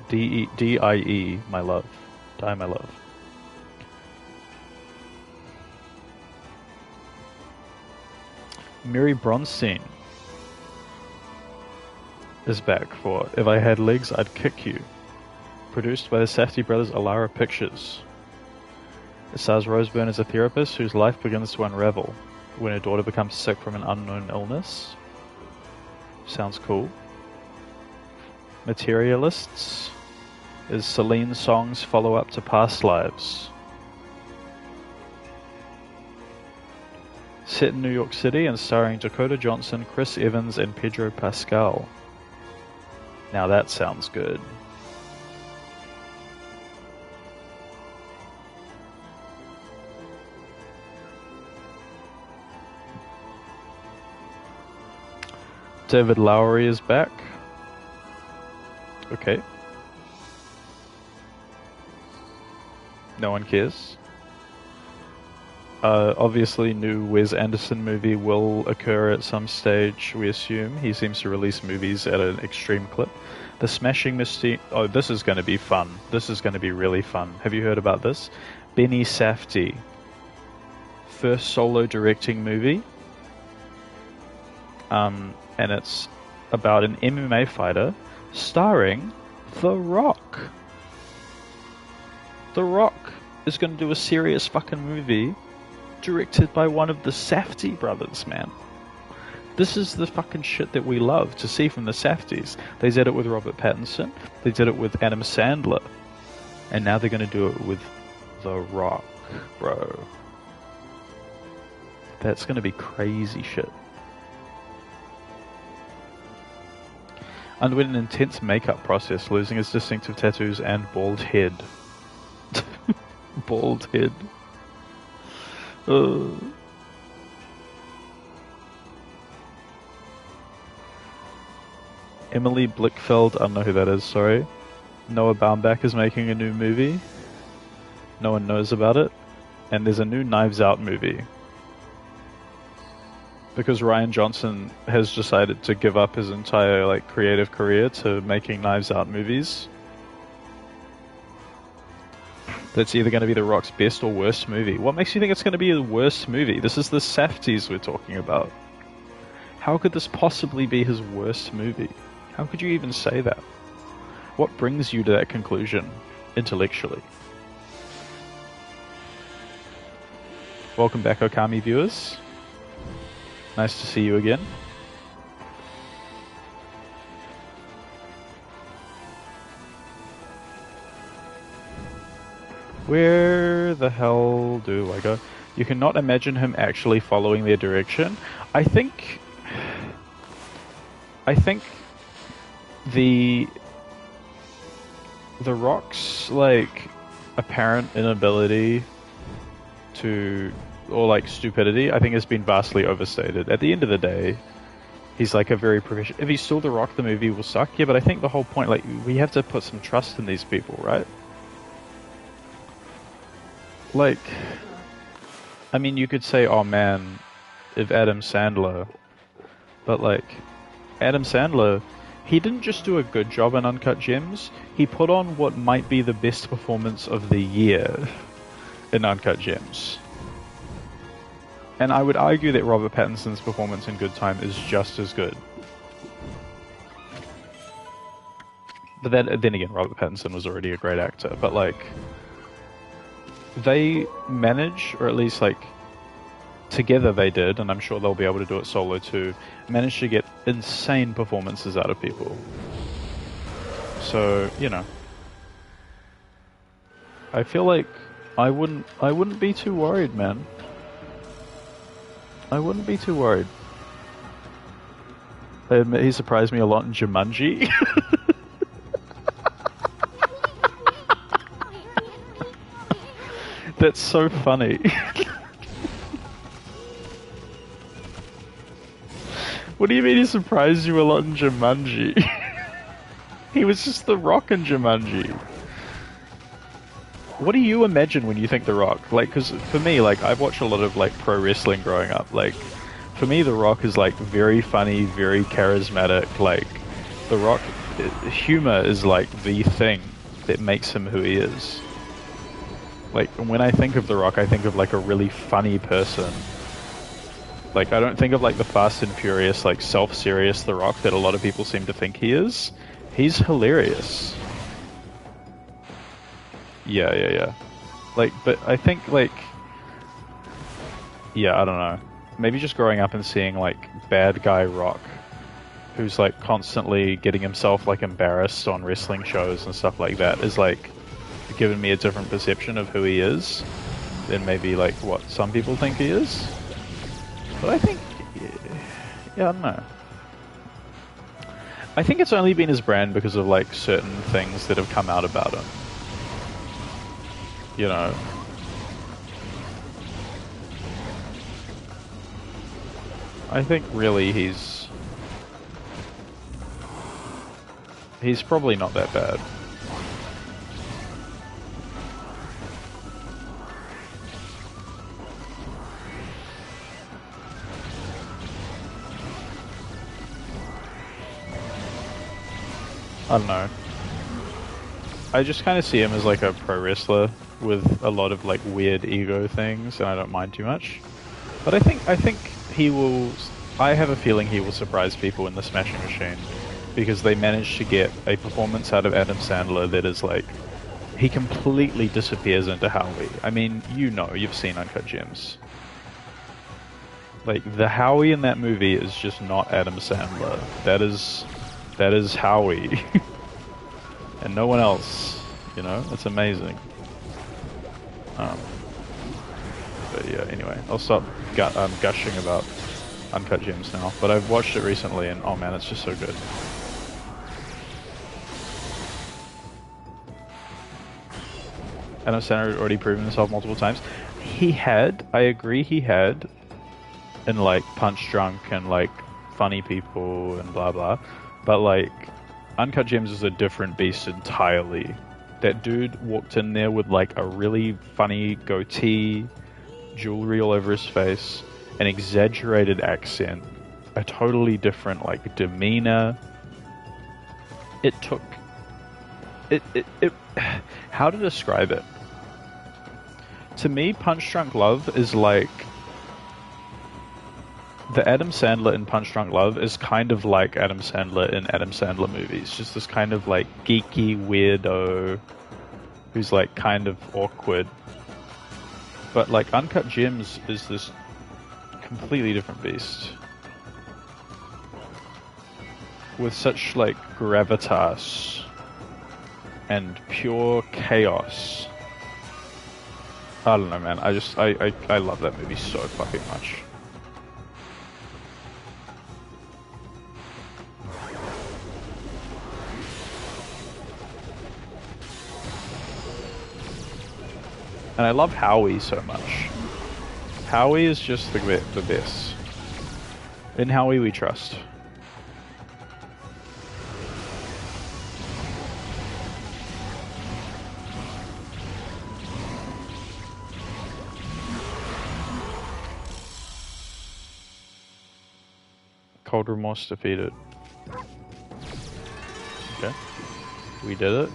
D-I-E, My Love. Die, My Love. Mary Bronstein is back for If I Had Legs, I'd Kick You. Produced by the Safdie brothers Alara Pictures. It stars Rose Byrne as a therapist whose life begins to unravel when her daughter becomes sick from an unknown illness. Sounds cool. Materialists is Celine Song's follow-up to Past Lives. Set in New York City and starring Dakota Johnson, Chris Evans, and Pedro Pascal. Now that sounds good. David Lowery is back. Okay. No one cares. Obviously, new Wes Anderson movie will occur at some stage, we assume. He seems to release movies at an extreme clip. The Smashing Machine... Oh, this is going to be fun. This is going to be really fun. Have you heard about this? Benny Safdie. First solo directing movie. And it's about an MMA fighter starring The Rock. The Rock is going to do a serious fucking movie directed by one of the Safdie brothers, man. This is the fucking shit that we love to see from the Safdies. They did it with Robert Pattinson. They did it with Adam Sandler. And now they're going to do it with The Rock, bro. That's going to be crazy shit. Underwent an intense makeup process, losing his distinctive tattoos and bald head. Bald head. Emily Blickfeld, I don't know who that is, sorry. Noah Baumbach is making a new movie. No one knows about it. And there's a new Knives Out movie. Because Rian Johnson has decided to give up his entire creative career to making Knives Out movies. That's either going to be The Rock's best or worst movie. What makes you think it's going to be the worst movie? This is the Safdies we're talking about. How could this possibly be his worst movie? How could you even say that? What brings you to that conclusion, intellectually? Welcome back, Okami viewers. Nice to see you again. Where the hell do I go? You cannot imagine him actually following their direction. I think the Rock's apparent inability to, or stupidity, I think has been vastly overstated. At the end of the day, He's like a very professional. If he's still The Rock, the movie will suck. Yeah, but I think the whole point, like, we have to put some trust in these people, right? Like, I mean, you could say, oh man, if Adam Sandler, but like, Adam Sandler, he didn't just do a good job in Uncut Gems, he put on what might be the best performance of the year in Uncut Gems. And I would argue that Robert Pattinson's performance in Good Time is just as good. But then again, Robert Pattinson was already a great actor. But like, they manage, or at least like, together they did, and I'm sure they'll be able to do it solo too, manage to get insane performances out of people. So, you know, I feel like I wouldn't be too worried, man. I wouldn't be too worried. I admit he surprised me a lot in Jumanji. That's so funny. What do you mean he surprised you a lot in Jumanji? He was just The Rock in Jumanji. What do you imagine when you think The Rock? Like, because for me, like, I've watched a lot of, like, pro wrestling growing up. Like, for me, The Rock is, like, very funny, very charismatic. Like, The Rock, humor is, like, the thing that makes him who he is. Like, when I think of The Rock, I think of, like, a really funny person. Like, I don't think of, like, the Fast and Furious, like, self-serious The Rock that a lot of people seem to think he is. He's hilarious. Yeah. Like, but I think, like... Yeah, I don't know. Maybe just growing up and seeing, like, bad guy Rock, who's, like, constantly getting himself, like, embarrassed on wrestling shows and stuff like that, is, like, given me a different perception of who he is than maybe, like, what some people think he is. But I think... Yeah, I don't know. I think it's only been his brand because of, like, certain things that have come out about him. You know. I think really he's probably not that bad. I don't know. I just kind of see him as like a pro wrestler with a lot of like weird ego things, and I don't mind too much. But I think he will. I have a feeling he will surprise people in the Smashing Machine because they managed to get a performance out of Adam Sandler that is like he completely disappears into Howie. I mean, you know, you've seen Uncut Gems. Like the Howie in that movie is just not Adam Sandler. That is Howie, and no one else. You know, it's amazing. But yeah, anyway, I'll stop gushing about Uncut Gems now. But I've watched it recently, and oh man, it's just so good. Adam Sandler had already proven himself multiple times. He had, I agree, he had, in like Punch Drunk and like Funny People and blah blah. But like, Uncut Gems is a different beast entirely. That dude walked in there with like a really funny goatee, jewelry all over his face, an exaggerated accent, a totally different like demeanor. It took... How to describe it? To me, Punch Drunk Love is like... The Adam Sandler in Punch Drunk Love is kind of like Adam Sandler in Adam Sandler movies. Just this kind of like geeky weirdo who's like kind of awkward. But like Uncut Gems is this completely different beast. With such like gravitas and pure chaos. I don't know, man. I love that movie so fucking much. And I love Howie so much. Howie is just the best. In Howie we trust. Cold Remorse defeated. Okay. We did it.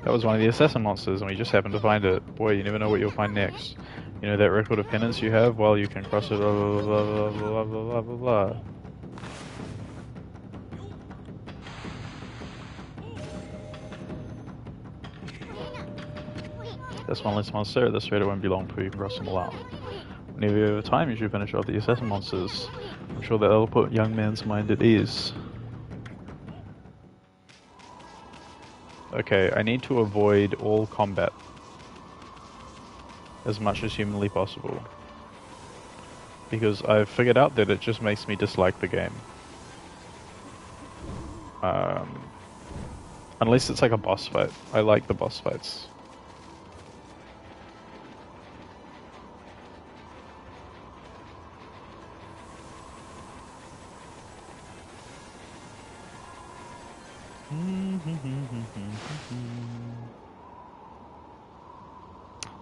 That was one of the assassin monsters, and we just happened to find it. Boy, you never know what you'll find next. You know that record of penance you have? Well, you can cross it, blah blah blah blah blah blah blah blah. That's one less monster. This rate it won't be long before you can cross them all out. Whenever you have time, you should finish off the assassin monsters. I'm sure that'll put young man's mind at ease. Okay, I need to avoid all combat as much as humanly possible. Because I've figured out that it just makes me dislike the game. Unless it's like a boss fight. I like the boss fights.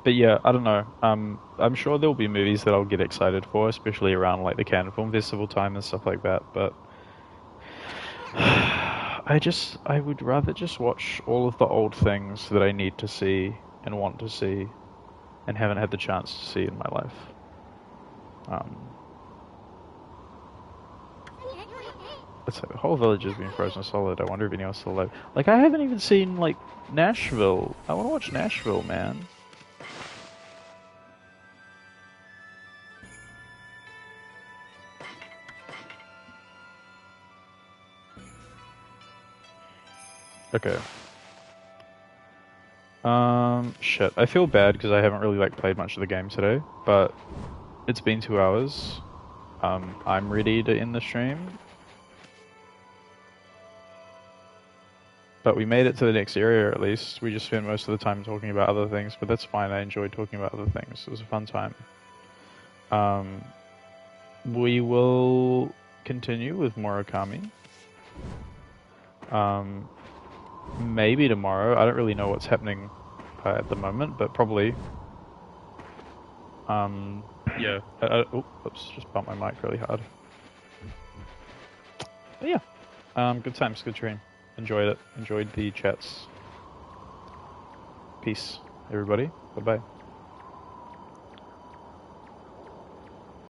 But yeah, I don't know. I'm sure there'll be movies that I'll get excited for, especially around like the Cannes Film Festival time and stuff like that. But I would rather just watch all of the old things that I need to see and want to see, and haven't had the chance to see in my life. Let's say the whole village has been frozen solid. I wonder if anyone else still alive. Like, I haven't even seen like Nashville. I want to watch Nashville, man. Okay. Shit. I feel bad because I haven't really like played much of the game today, but it's been 2 hours. I'm ready to end the stream. But we made it to the next area at least. We just spent most of the time talking about other things, but that's fine. I enjoyed talking about other things. It was a fun time. We will continue with more Okami. Maybe tomorrow. I don't really know what's happening at the moment, but probably. Yeah. Oops, just bumped my mic really hard. But yeah. Good times, good stream. Enjoyed it. Enjoyed the chats. Peace, everybody. Bye-bye.